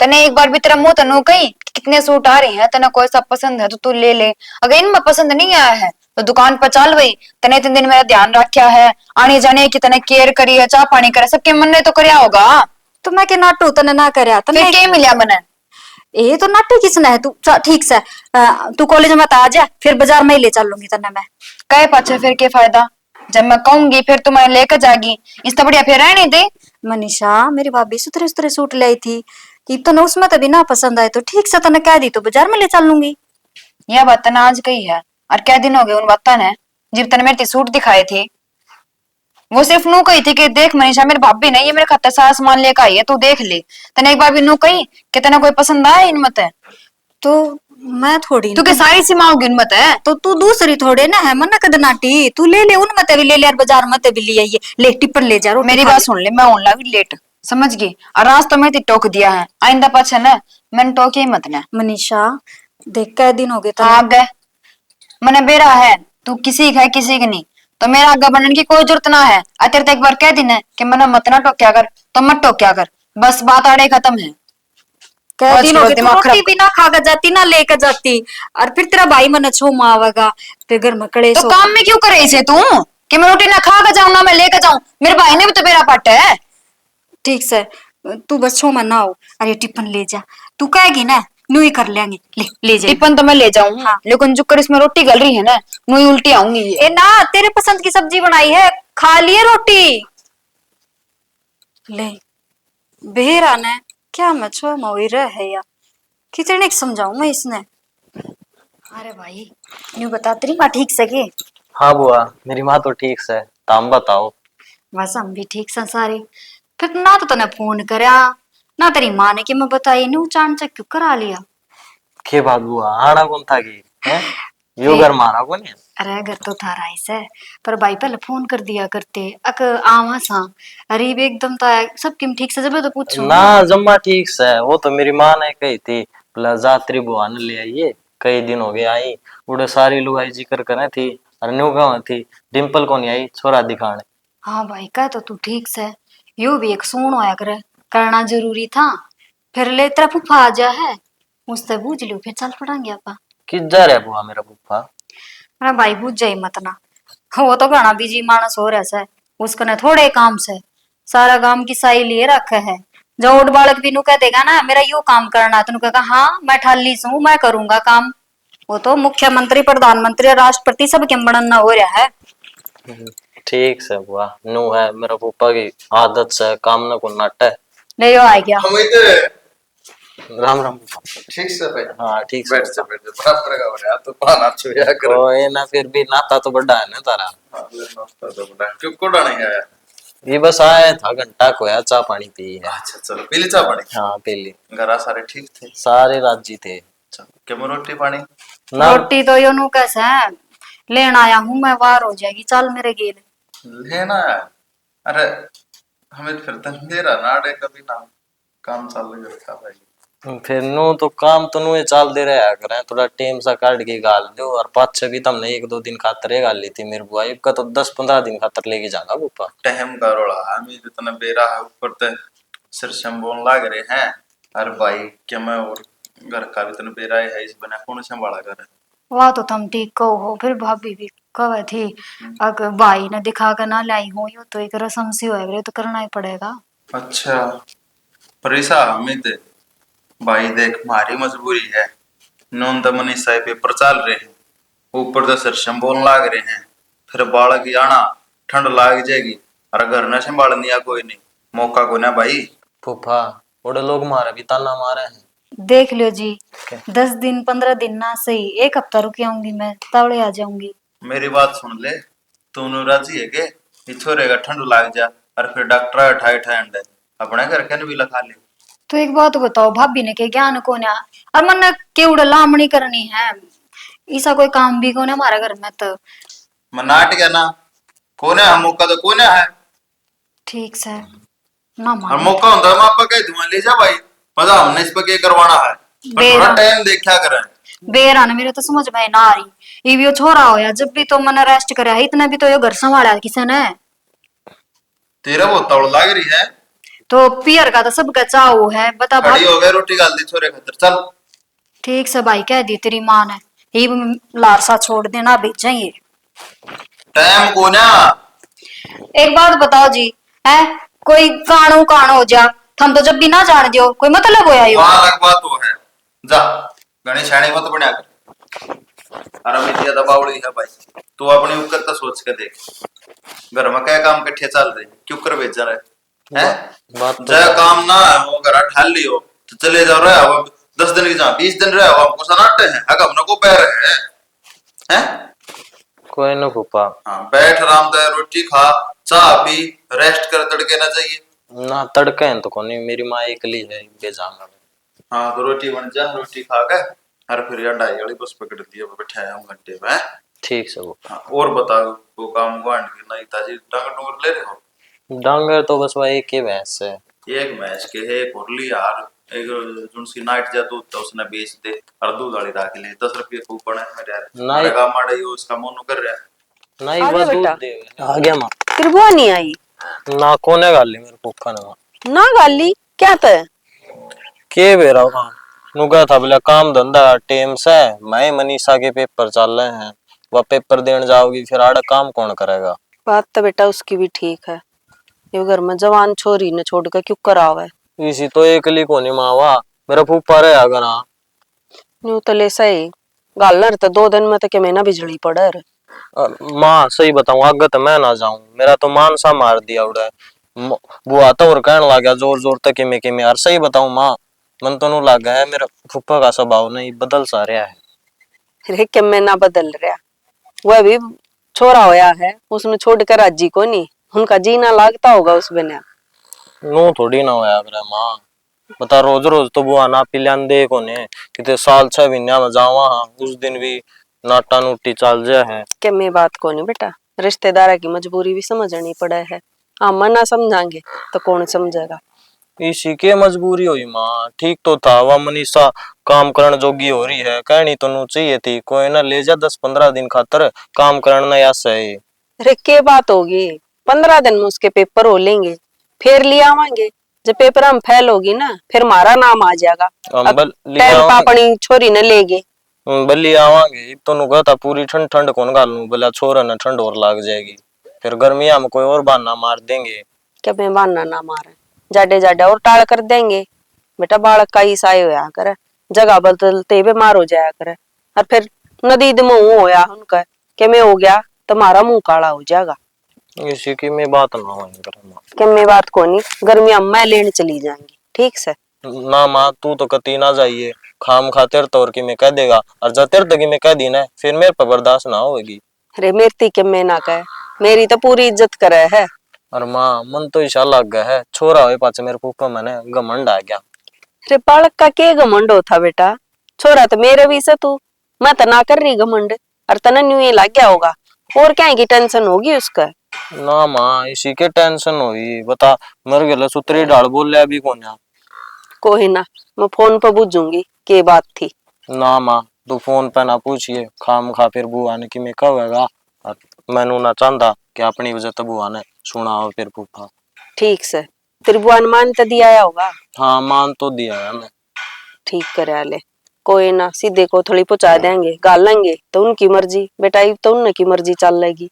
तने एक बार भी तेरा मुंह तनु कही कितने सूट आ रहे हैं, तने कोई सा पसंद है तो तू ले ले, अगर इनमें पसंद नहीं आया है तो दुकान पर चल वही। तने इतने दिन मेरा ध्यान रखा है, आने जाने की तने केयर करी है, चाह पानी करे सबके मन ने तो करया होगा। तो मैं के नाटू तने ना करया तने के मिलिया मने ये तो नाटू किसने है। तू ठीक से तू कॉलेज में आ जा, फिर बाजार में ही ले चलूंगी तने मैं। कहे पाछे फिर के फायदा, जब मैं कहूंगी फिर तुम्हें लेकर जागी, इससे बढ़िया फिर रहने दे। मनीषा मेरी भाभी सुथरे सुथरे सूट लाई थी, कि तो ना उसमें तभी ना पसंद आए तो ठीक से तने कह दी तो बाजार में ले चल लूंगी। यह बात तने आज कही है, और क्या दिन हो गए उन बातों ने जब तने मेरे सूट दिखाए थे। वो सिर्फ नू कही थी कि देख मनीषा मेरी भाभी नहीं ये मेरे खाते सारा सामान लेकर आई है, तू देख ले। तने एक बार भी नू कही कि तने कोई पसंद आया इनमत है तो मैं थोड़ी तू के सारी सीमाओगी उनमत है तो तू दूसरी थोड़े ना है मना कद नाटी तू ले ले उनमत भी ले ले और बाजार मत भी ले आइए ले टिप्पण ले जा। मेरी बात सुन ले, मैं होने लगी लेट समझ गई, और आज तो मैं टोक दिया है, आइंदा पाछे ना मैंने टोके ही मत ना। मनीषा देख का दिन हो गए तो आ गए मने बेरा है, तू किसी का है किसी की नहीं, तो मेरा आगा बनने की कोई जरूरत ना है। अतेर तो एक बार कह देना कि मना मत ना टोक्या कर तो मत टोक्या कर, बस बात आड़े खत्म है। कह दिन हो गए तू रोटी भी ना खाकर जाती ना लेकर जाती, और फिर तेरा भाई मन छो मावेगा फिर घर में कड़े तो काम में क्यों करे इसे तू कि मैं रोटी ना खा कर जाऊं ना मैं लेकर जाऊं, मेरे भाई ने भी तो मेरा पट है। ठीक से तू बस छो मत ना हो, अरे टिफिन ले जा, तू कहेगी ना नू ही कर लेंगे, ले जा टिफिन तो मैं ले जाऊं। हाँ। लेकिन जो कर इसमें रोटी गल रही है ना नू ही उल्टी आऊंगी। ए ना तेरे पसंद की सब्जी बनाई है खा लिए रोटी ले। बेहरा ने क्या मछुआ मोई रहा है या कितने समझाऊं मैं इसने। अरे भाई न्यू बता तेरी माँ ठीक से के। हाँ बुआ मेरी माँ तो ठीक से, ताम बताओ। बस हम भी ठीक से सारे, फिर ना तो तने फोन करया ना तेरी माँ ने कि मैं बताई नू चांचक क्यों करा लिया। के बात बुआ आना कौन था की है? यो घर मारा को नहीं। अरे घर तो था राइस है, पर भाई पहले फोन कर दिया करते अक आवा सा। अरे भी एकदम तो सब किम ठीक से जब तो पूछो ना जम्मा ठीक से, वो तो मेरी माँ ने कही थी बोला जात्री बुआ ने ले आइए, कई दिन हो गए आई। उड़े सारी लुगाई जिक्र करे थी, और न्यू गाँव थी, डिम्पल को नहीं आई छोरा दिखाने। हाँ भाई कह तो तू ठीक से, यो भी एक सून होया करे, करना जरूरी था। फिर ले तेरा फूफा आ जा है, मुझसे पूछ लियो फिर चल पड़ेंगे आपा। किस जा रहा है बुआ मेरा फूफा? अरे भाई पूछ जाई मत ना, वो तो घना बिजी मानस हो रहा है, उसकने थोड़े काम से सारा काम की साई लिए रखे है। जो उठ बालक भी नु कह देगा ना मेरा यो काम करना है, तो नु कहेगा हाँ मैं ठाली सू मैं करूंगा काम। वो तो मुख्यमंत्री प्रधानमंत्री राष्ट्रपति सब के बनना हो रहा है। ठीक से बुआ, न्यू है मेरा फूफा की आदत से काम न को नाटे। ले यो आ गया। हम इधर राम राम फूफा। ठीक से भाई। हाँ ठीक से। बैठ जा बराबर का हो रहा तो बहाना छुया कर। ओए ना, फिर भी नाता तो बड़ा है ना तारा। हाँ ले नाश्ता तो बड़ा क्यों कोड़ा नहीं आया। ये बस आया था, घंटा को या चाय पानी पी है। अच्छा चलो पी ली चाय पानी। हाँ पी ली। घरा सारे ठीक थे। सारे राजी थे। चलो क्या रोटी पानी। ना रोटी तो यो नु कैसे है, लेन आया हूँ मैं, वार हो जाएगी चल मेरे गेल। लेना है। अरे हमें फिर तक मेरा नाड़े कभी ना काम चालू रखा भाई। फिर नो तो काम तो नु चाल दे रहा करे, थोड़ा टेम सा काट के गाल दो। और पाँच भी तुमने एक दो दिन खातर गाल ली थी मेरी बुआ, का तो 10-15 दिन खातर लेके जाना बुपा। टहम का रोड़ा हमें जितना बेरा है ऊपर ते सिर संबोल लाग रहे हैं। अरे भाई क्या मैं और घर का भी तना बेरा है इस बना कौन संभाला कर। वाह तो तुम ठीक कहो हो, फिर भाभी भी कहे थी अगर भाई ने दिखा कर ना लाई हो यो तो एक रसम सी होएगी, तो करना ही पड़ेगा। अच्छा पर ऐसा हमें ते भाई देख हमारी मजबूरी है। नौन दमनी साहे पेपर चल रहे हैं, ऊपर तो सिर संबोल लाग रहे हैं, फिर बालक आना ठंड लाग जाएगी और घर न संभालनी या कोई नहीं मौका को ना भाई। फूफा बड़े लोग मारे भी ताना मारे हैं। देख लियो जी, 10 दिन 15 दिन ना सही, एक हफ्ता रुक आऊंगी मैं, तवड़े आ जाऊंगी। मेरी बात सुन ले, तू राजी है के ये छोरे का ठंड लाग जा और फिर डॉक्टर ठाई ठंड अपने घर के भी लखा ले। तो एक बात बताओ, भाभी ने के ज्ञान को ना और मन के उड़ लामणी करनी है, ऐसा कोई काम भी को ना हमारे घर में तो। मनाट गया ना कोने है मौका तो कोने है। ठीक से ना और मान मौका होता है आपका कह दूंगा ले जा भाई, मजा हमने इस पर क्या करवाना है। पर थोड़ा टाइम देखा करें। बेरा ने मेरे तो समझ में ना आ रही, ये भी वो छोरा हो या जब भी तो मन रेस्ट करे है, इतना भी तो ये घर संभाला किसी ने। तेरा वो तौड़ लाग रही है तो पियर का तो सबका चाव है, बता खड़ी भाभी। हो गए रोटी गाल दी छोरे खातर चल। ठीक से भाई कह दी तेरी माँ ने, ये लारसा छोड़ देना भेजा ये। टाइम को ना एक बात बताओ जी, है कोई कानो कान हो जा, हम तो जब भी ना जान दियो कोई मतलब होया यो। वहां अलग बात वो है जा गणेश छाणी मत बना कर। अरे मितिया दबावड़ी है भाई, तू अपनी उकत तो सोच के देख घर में क्या काम कट्ठे चल रहे क्यों कर भेज रहा है। बात तो जय काम ना है वो घर ठाल लियो तो चले जाओ रहे अब 10 दिन की जहाँ 20 दिन रहे हो हमको सनाटे हैं अगर हमने को पैर है। कोई ना फूफा। हाँ बैठ आराम दे रोटी खा चाह पी रेस्ट कर तड़के ना चाहिए। ना तड़के हैं तो कोनी, मेरी माँ एकली है बेजांगा। हाँ तो रोटी बन जा रोटी खा के और फिर यार ढाई वाली बस पकड़ दिया बैठा है घंटे में। ठीक से वो। हाँ, और बताओ वो काम गुआंढ की नहीं ताजी डंग डूंगर ले रहे हो। डांगर तो बस वही एक ही भैंस है। एक मैच के है कोरली यार एक जुनसी नाइट जा दूध तो उसने बेच दे और दूध वाली राख ले 10 रुपये कूपन है मेरे यार हमारे काम माड़े यो उसका मोनो कर रहा है। नहीं आ बस गया दूध बेटा? दे आ गया माँ। तेरी बुआ नहीं आई? ना कोने गाली मेरे फूफा ने माँ ना गाली क्या तय? के बेरा वहाँ नुका था बोला काम धंधा टेम से, मैं मनीषा के पेपर चल रहे हैं, वह पेपर देने जाओगी फिर आड़ा काम कौन करेगा। बात तो बेटा उसकी भी ठीक है, ये घर में जवान छोरी ने छोड़ कर क्यों करावे। इसी तो एकली कोनी माँ वाह मेरा फूफा रहे अगर हाँ न्यू तो ले सही गालर तो 2 दिन में तो के महीना बिजली पड़े रे। माँ सही बताऊं आगे तो मैं ना जाऊं, मेरा तो मान सा मार दिया उड़ा बुआ तो और कहने लग गया जोर जोर तक के में यार सही बताऊं माँ मन तो नू लग गया है मेरा फूफा का स्वभाव नहीं बदल सा रहा है। रे के मैं ना बदल रहा, वह भी छोरा होया है उसने छोड़ कर राजी को नहीं, उनका जीना लागता होगा उस बिना। नू थोड़ी ना होया मेरा माँ बता रोज रोज तो बुआ ना पिलान दे कोने कितने साल 6 महीना में जावा उस दिन भी नाटा नूटी चल जा है। के मैं बात को नहीं बेटा, रिश्तेदारा की मजबूरी भी समझनी पड़ा है। हम मना समझाएंगे तो कौन समझेगा। इसी के मजबूरी हुई माँ, ठीक तो था वह मनीषा काम करण जोगी हो रही है, कहनी तो नू चाहिए थी कोई ना ले जा 10-15 दिन खातर काम करण न या सही। अरे के बात होगी, 15 दिन में उसके पेपर हो लेंगे, फिर ले आवांगे। जब पेपर हम फेल होगी ना, फिर हमारा नाम आ जाएगा। हम अब बल टाइम लिया अपनी छोरी न लेगे। बल्ली आवांगे। इब तो नु कहता पूरी ठंड ठंड कौन गालू, बोला छोरा न ठंड और लाग जाएगी, फिर गर्मिया में कोई और बहाना मार देंगे। क्या मैं बहाना ना मारे, जाडे जाडे और टाल कर देंगे। बेटा बालक का ही साय होया करे, जगह बदलते बीमार हो जाया करे, और फिर नदी मुंह होया उनका के मैं हो गया तुम्हारा मुंह काला हो जाएगा। इसी की मैं बात ना हो माँ। कि मैं बात को नहीं, गर्मियां मैं लेने चली जाएंगी ठीक से। ना माँ तू तो कती ना जाइए, खाम खातिर तौर की मैं कह देगा, और जतिर तक मैं कह दी ना फिर मेरे पर बर्दाश्त ना होगी। अरे मेरी के मैं ना कहे, मेरी तो पूरी इज्जत करे है। और माँ मन तो ईशा लग गया है, छोरा हुए पाचे मेरे फूफा मैंने घमंड आ गया। अरे बालक का के घमंड होता बेटा, छोरा तो मेरे भी से तू, मैं तो ना कर रही घमंड, और तना न्यू ये लग गया होगा, और क्या की टेंशन होगी उसका। ना माँ इसी के टेंशन हुई, बता मर गया सुतरी डाल बोल लिया अभी कौन। कोई ना, मैं फोन पर पूछूंगी के बात थी। ना माँ तू फोन पे ना पूछिए, खाम खा फिर बुआ ने कि मैं कब हैगा, और मैनू ना चाहता कि अपनी वजह तो बुआ ने सुना हो फिर फूफा। ठीक से त्रिभुवन मान तो दिया होगा। हाँ मान तो दिया है मैं। ठीक करे ले, कोई ना सीधे को थोड़ी पहुंचा देंगे, गाल लेंगे तो उनकी मर्जी बेटा, ये तो उनकी मर्जी चल लेगी।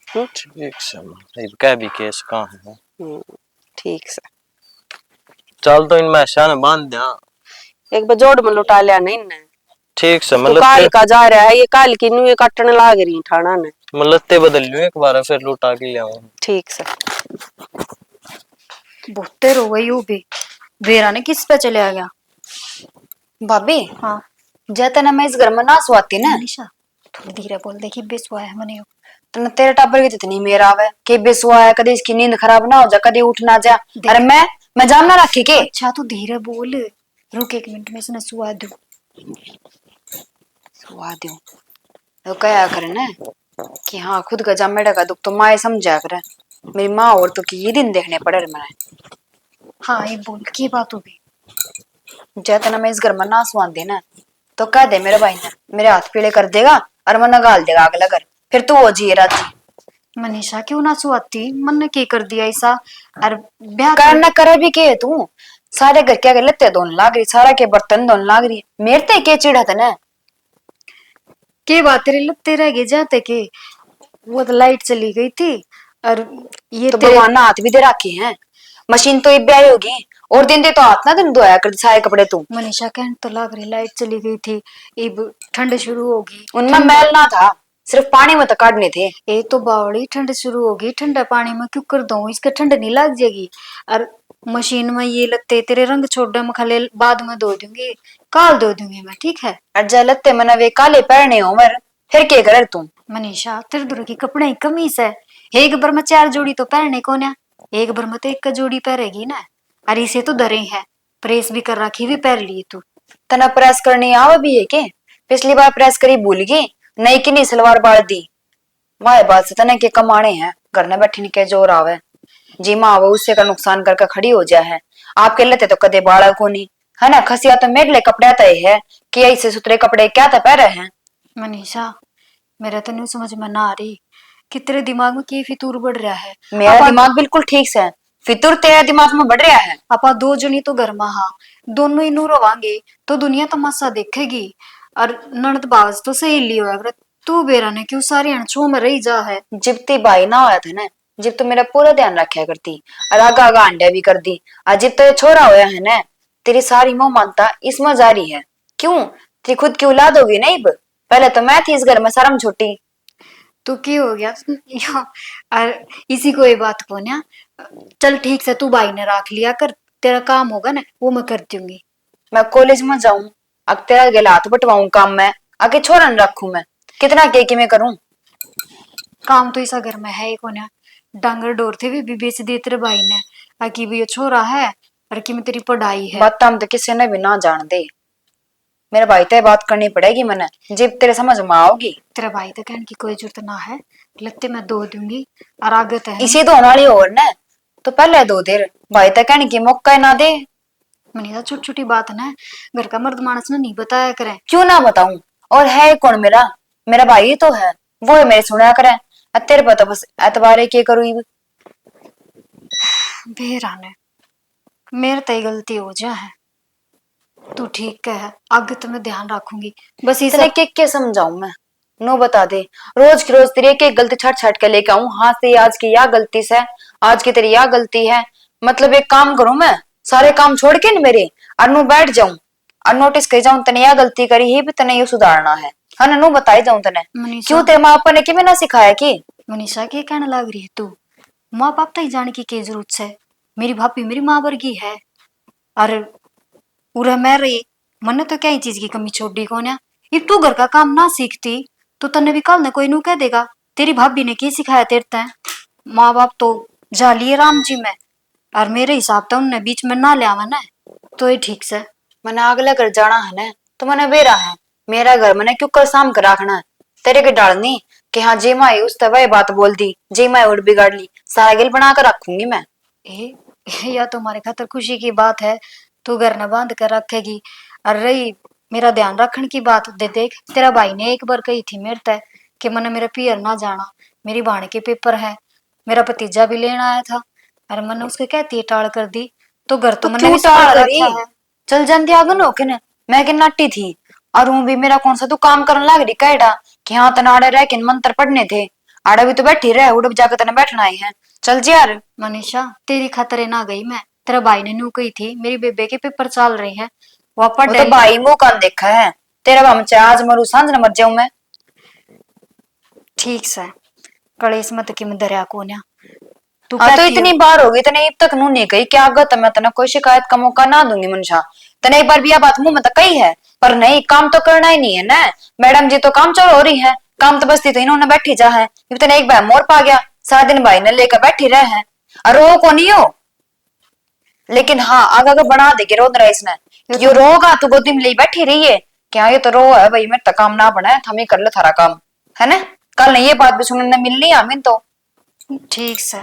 ठीक से माँ, कह भी केस कहाँ है। ठीक से चल तो इन मैशा ने बांध दिया। एक बार जोड़ में लुटा लिया नहीं ने। ठीक से तो काल का जा रहा है, ये काल की नु ये कटने लाग रही ठाणा ने। मैं लत्ते बदल लूं एक बार फिर लुटा के ले आऊं। ठीक से बहुत देर हो गई यूं भी, बेरा ने किस पे चले आ गया। भाभी हाँ, जैसे ना मैं इस घर में ना स्वाती ना निशा, थोड़ी धीरे बोल दे कि बेसुआ है मने तो तेरे टाबर की इतनी मेरा आवे कि बेसुआ है, कभी इसकी नींद खराब ना हो जा, कभी उठ ना जा। अरे मैं जान ना रखी के। अच्छा तू धीरे बोल, रुक 1 मिनट में इसने सुआ दूं तो क्या करे ना कि हाँ खुद का जमेड़ा का दुख तो माँ समझा करे, मेरी माँ और तो कि ये दिन देखने पड़े मैंने। हाँ ये बोल की बात होगी, जैतना मैं इस घर में ना सुन ना तो कह दे मेरे भाई ने मेरे हाथ पीले कर देगा और मन गाल देगा अगला घर, फिर तू हो जी राजी। मनीषा क्यों ना सुआती, मन ने की कर दिया ऐसा, और ब्याह करना करे भी के तू सारे घर क्या लेते धोने लाग रही, सारा के बर्तन धोने लाग रही, मेरे ते के चिढ़ा था ना के बात तेरे लत्ते रह गए जाते के। वो तो लाइट चली गई थी और ये तो भगवान ने हाथ भी दे रखे हैं, मशीन तो एक ब्याह होगी और दिन दे तो हाथ ना दिन धोया कर सारे कपड़े तू। मनीषा कहने तो लग रही लाइट चली गई थी, अब ठंड शुरू होगी, उनमें मैल ना था सिर्फ पानी में तो काटने थे। ये तो बावड़ी ठंड शुरू होगी, ठंडा पानी में क्यों कर दूं, इसका ठंड नहीं लग जाएगी, और मशीन में ये लत्ते तेरे रंग छोड़ में खाले बाद में धो दूंगी, काल धो दूंगी मैं ठीक है। अज्जा लत्ते मना वे काले पहने हो मर फिर के कर तू। मनीषा तेरे दूर की कपड़े की कमी से, एक बार में 4 जोड़ी तो पहनने को ना, एक बार में तो एक का जोड़ी पहनेगी ना, अरे इसे तो धरे है प्रेस भी कर रखी भी पहन ली तू। तना प्रेस करनी आवा भी है के, पिछली बार प्रेस करी भूल गई, नई की नहीं सलवार बाल दी, माए बात से तना के कमाने हैं, घर में बैठने के जोर आवे, जी माँ वो उससे का नुकसान करके खड़ी हो जाए है, आपके लेते तो कदे बाड़ा को नहीं है ना, खसिया तो मेघले कपड़े तय है कि ऐसे सुथरे कपड़े क्या तो पहरे हैं। मनीषा मेरा तो नहीं समझ में ना आ रही कि तेरे दिमाग में की फितूर बढ़ रहा है। मेरा दिमाग बिल्कुल ठीक से, फितूर तेरा दिमाग में बढ़ रहा है। आपा 2 जनी तो घर में हाँ, दोनों ही नूर रवांगे तो दुनिया तमाशा देखेगी, और ननद बाज तो सहेली होगा, तू बेरा ने क्यों सारी अणछुओं में रही जा है। जब ते भाई ना आया था ना, जब तो मेरा पूरा ध्यान रखा करती और आगा आगा अंडा भी कर दी, और जब तो ये छोरा होया है ना, तेरी सारी मोह मानता इसमें जारी है। क्यों तेरी खुद की औलाद होगी नहीं, पहले तो मैं थी इस घर में शर्म छोटी। तो क्या हो गया और इसी को ये बात को ना, चल ठीक से तू भाई ने रख लिया कर, तेरा काम होगा ना वो मैं कर दूंगी। मैं कॉलेज में जाऊं अब तेरा गला हाथ बटवाऊं काम में, आगे छोरा न रखूं मैं, कितना के मैं करूं काम, तो इसा घर में है ही को ना, डांगर डोर थे भी बेच दिए तेरे भाई ने, आकी भी ये छोरा है और कि मैं तेरी पढ़ाई है, बात हम तो किसी ने भी ना जान दे, मेरे भाई ते बात करनी पड़ेगी मैंने, जब तेरे समझ में आओगी। तेरा भाई तो कहने की कोई जरूरत ना है, लत्ते मैं दो दूंगी और आगे तो है इसी तो होने वाली और ना, तो पहले दो देर भाई ते कहने की मौका ना दे। मनीषा छोटी छोटी बात है ना, घर का मर्द मानस ने नहीं बताया करे। क्यों ना बताऊं, और है कौन मेरा, मेरा भाई ही तो है, वो है मेरे सुना करे। अब तेरे पता बस एतबारे के करूँ इब। बेराने मेरे तय गलती हो जा है, तू ठीक है, आगे तो मैं ध्यान रखूंगी। बस ये तेरे सब के समझाऊं मैं, नो बता दे। रोज की रोज तेरी एक गलती छट छट के लेके आऊं, हाँ से आज की या गलती से, आज की तेरी या गलती है। मतलब एक काम करूं मैं, सारे काम छोड़ के न मेरे और नु बैठ जाऊं और नोटिस कर जाऊं तने या गलती करी है भी तने ये सुधारना है ना, नु बताई जाऊं तने। मनीषा क्यों तेरे माँ ने कि ना सिखाया कि? मनीषा के कहने लग रही है तू, माँ बाप तक जाने की क्या जरूरत है, मेरी भाभी मेरी माँ वर्गी है। और उरे मैं रही मन तो क्या ही चीज की कमी छोड़ी को ना, ये तू घर का काम ना सीखती तो तन्ने भी कल ने कोई नू कह देगा तेरी भाभी ने क्या सिखाया तेरे ते। माँ बाप तो जा लिए राम जी में, और मेरे हिसाब तो उनने बीच में ना ले आवा ना, तो ये ठीक से। मैंने अगले घर जाना है ना, तो मैंने बेरा है मेरा घर, मैंने क्यों कर साम कर रखना है तेरे के डालनी कि हाँ जे माई उस वही बात बोल दी, जे माई उड़ बिगाड़ ली, सारा गिल बना कर रखूंगी मैं। या तुम्हारे खातर खुशी की बात है, तू घर न बांध कर रखेगी। और रही मेरा ध्यान रखने की बात, दे देख तेरा भाई ने एक बार कही थी मेरे तय कि मैंने मेरा पियर ना जाना, मेरी भाण के पेपर है, मेरा भतीजा भी लेना आया था, और मैंने उसके कहती है टाल कर दी, तो घर तो मैंने क्यों भी टाल संभाल करी? रखा है। चल जाती आगन हो के न, मैं कि नाटी थी और हूँ भी मेरा कौन सा तू काम करने लग रही कैडा कि हाँ तना आड़े रह के मंत्र पढ़ने थे, आड़े भी तो बैठी रहे उड़ जाकर तने बैठना ही है। चल जी यार। मनीषा तेरी खतरे ना गई मैं, तेरा भाई ने नू कही थी मेरी बेबे के पेपर चल रहे हैं, वहां वो तो भाई मुंह कान देखा है तेरा, भाम चाहे आज मरू सांझ न मर जाऊं मैं। ठीक से कलेश मत कि मैं दरिया को ना तू हाँ तो कहती इतनी हो। बार होगी तने अब तक नू नहीं कही क्या आगत मैं तने कोई शिकायत का मौका ना दूंगी मनुष्य। तने एक बार भी यह बात मुंह में तो कही है, पर नहीं काम तो करना ही नहीं है ना। मैडम जी तो काम चोर हो रही है, काम तो बस्ती तो इन्होंने बैठी जा है, तने एक बार मोर पा गया सारा दिन भाई ने लेकर बैठी रहे हैं और रो को नहीं हो। लेकिन हाँ आगे आगे बना देगी रोद रहा इसने, यो रोगा तू गोदी में ले बैठी रही है क्या, ये तो रो है भाई मेरे तक काम ना बना है, हम ही कर ले थारा काम है ना। कल नहीं ये बात भी सुनने मिलनी हमें तो। ठीक से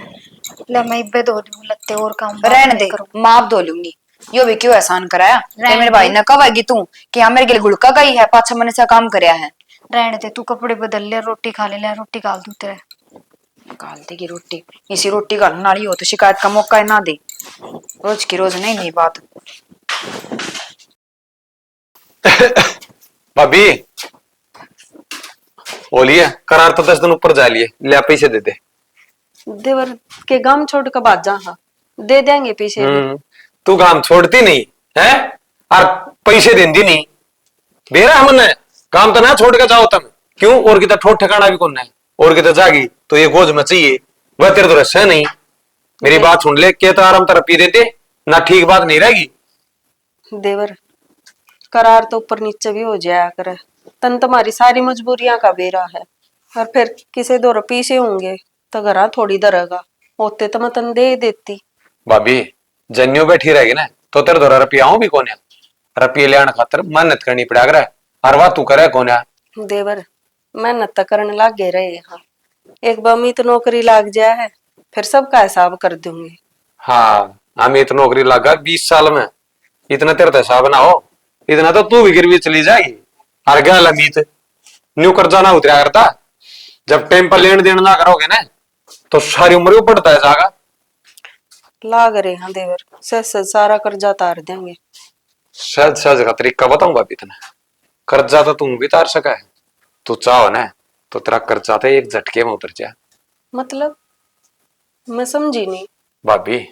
ले मैं इब्बे धो दूं लत्ते और काम बाद रहने में दे, करूं। माप धो लूंगी, यो भी क्यों एहसान कराया रहने मेरे भाई दे। ने कब आएगी तू कि हाँ मेरे लिए गुड़का गई है, 5-6 महीने से काम करया है। रहने दे, तू कपड़े बदल ले, रोटी खा ले रोटी गाल दूं तेरे। गाल देगी रोटी, इसी रोटी गालने वाली हो तो शिकायत का मौका ही ना दे, रोज की रोज नहीं नहीं बात। भाभी बोलिए, करार तो 10 दिन ऊपर जा लिए, ले आप पैसे दे दे। देवर के गांव छोड़ कर बात जा, हाँ दे देंगे पीछे भी। तू काम छोड़ती नहीं है और पैसे देती नहीं, बेरा हमने काम तो ना छोड़ के जाओ तुम क्यों, और कितना ठोट ठिकाना भी कौन है, और कितना जागी तो ये गोज में चाहिए, वह तेरे तो रस है नहीं। मेरी बात सुन ले के तो आराम तरह पी देते ना, ठीक बात नहीं रहेगी। देवर करार तो ऊपर नीचे भी हो जाया करे, तन तुम्हारी सारी मजबूरियां का बेरा है, और फिर किसी दो रुपये से होंगे तो घरा थोड़ी दरेगा, होते तो मैं तन दे ही देती। भाभी जन्यो बैठी रहेगी ना तो तेरे दो रुपया आऊं भी कौन है, रुपये ले आने खातर मेहनत करनी पड़ा कर, हर बात तू करे कौन है। देवर मेहनत तो करने लग गए रहे यहाँ, एक बमी तो नौकरी लाग जाए है फिर सबका हिसाब कर दूंगी। हाँ हमें इतना नौकरी लगा 20 साल में, इतना तेरे तो हिसाब ना हो, इतना तो तू भी गिरवी चली जाएगी। हर गल अमीत न्यू कर्जा ना उतरा करता, जब टाइम पर लेन देन ना करोगे ना तो सारी उम्र ही पड़ता है जागा। लाग रहे हैं देवर, सच सारा कर्जा तार देंगे। सहज सहज का तरीका बताऊं भाभी, इतना कर्जा तो तुम भी तार सका है, तू चाहो ना तो तेरा कर्जा तो एक झटके में उतर जाए। मतलब मैं समझी नहीं। भाभी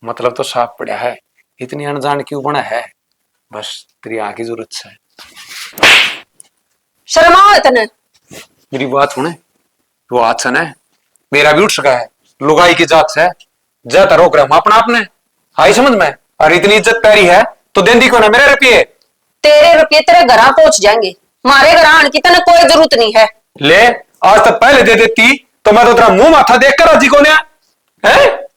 मतलब तो साफ पड़ा है, इतनी अनजान क्यों बना है, बस तेरी आंख की जरूरत है। शर्मा तने मेरी बात सुने, वो हाथ से न मेरा भी उठ सका है, लुगाई की जात से ज्यादा रोक रहा हूं अपना आपने, आई समझ में, और इतनी इज्जत प्यारी है तो देंदी क्यों ना मेरे रुपये। तेरे रुपये तेरे घर पहुंच जाएंगे, मारे घर आने की तने कोई जरूरत नहीं है। ले आज तक पहले दे देती तो मैं तो तेरा मुंह माथा देख कर राजी कौन है?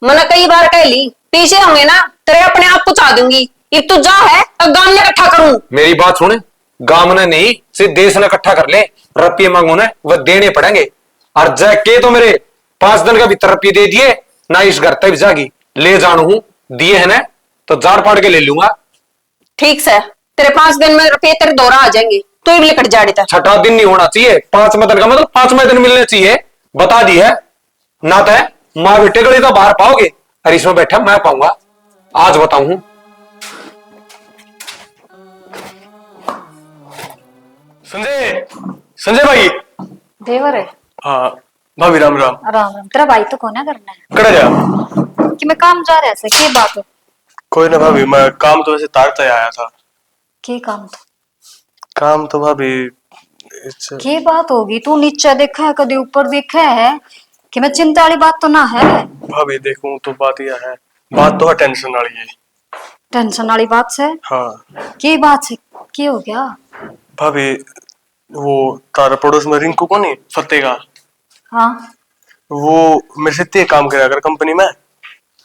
मैंने कई बार कह ली पीछे होंगे ना तेरे अपने आप पहुंचा दूंगी, अब तू जा है अब गाम में इकट्ठा करूं। मेरी बात सुने, गांव ने नहीं सिर्फ देश ने इकट्ठा कर ले, रुपये मांगो ना वह देने पड़ेंगे। और जाके तो मेरे 5 दिन का भीतर रुपये दे दिए ना, इस घर तक जागी ले जानू हूं, दिए है ना तो जाड़ पाड़ के ले लूंगा। ठीक से तेरे 5 दिन में रुपये तेरे दौरा आ जाएंगे, तू ही लेकर जाड़ी था। छठा दिन नहीं होना चाहिए, 5वें दिन का मतलब 5वें दिन मिलने चाहिए। बता दी है ना, तो माँ बेटे गली तो बाहर पाओगे और इसमें बैठा मैं पाऊंगा। आज बताऊं संजय, संजय भाई। देवर है। हाँ भाभी, राम राम। राम राम। तेरा भाई तो कोना करना है कड़ा जा। कि मैं काम जा रहा है, की बात है? कोई ना भाभी, मैं काम तो वैसे तारते आया था। की काम तो काम तो भाभी की बात होगी? तू नीचे देखा है, कभी ऊपर देखा है? कि मैं चिंता वाली बात तो ना है। भाभी देखूं तो बात यह है, बात तो है टेंशन वाली है। टेंशन वाली बात से? हाँ की बात से? की हो गया? भाभी, वो तारा पड़ोस में रिंकू को नहीं फतेह का, हाँ, वो मेरे से ते काम कराया कर कंपनी में।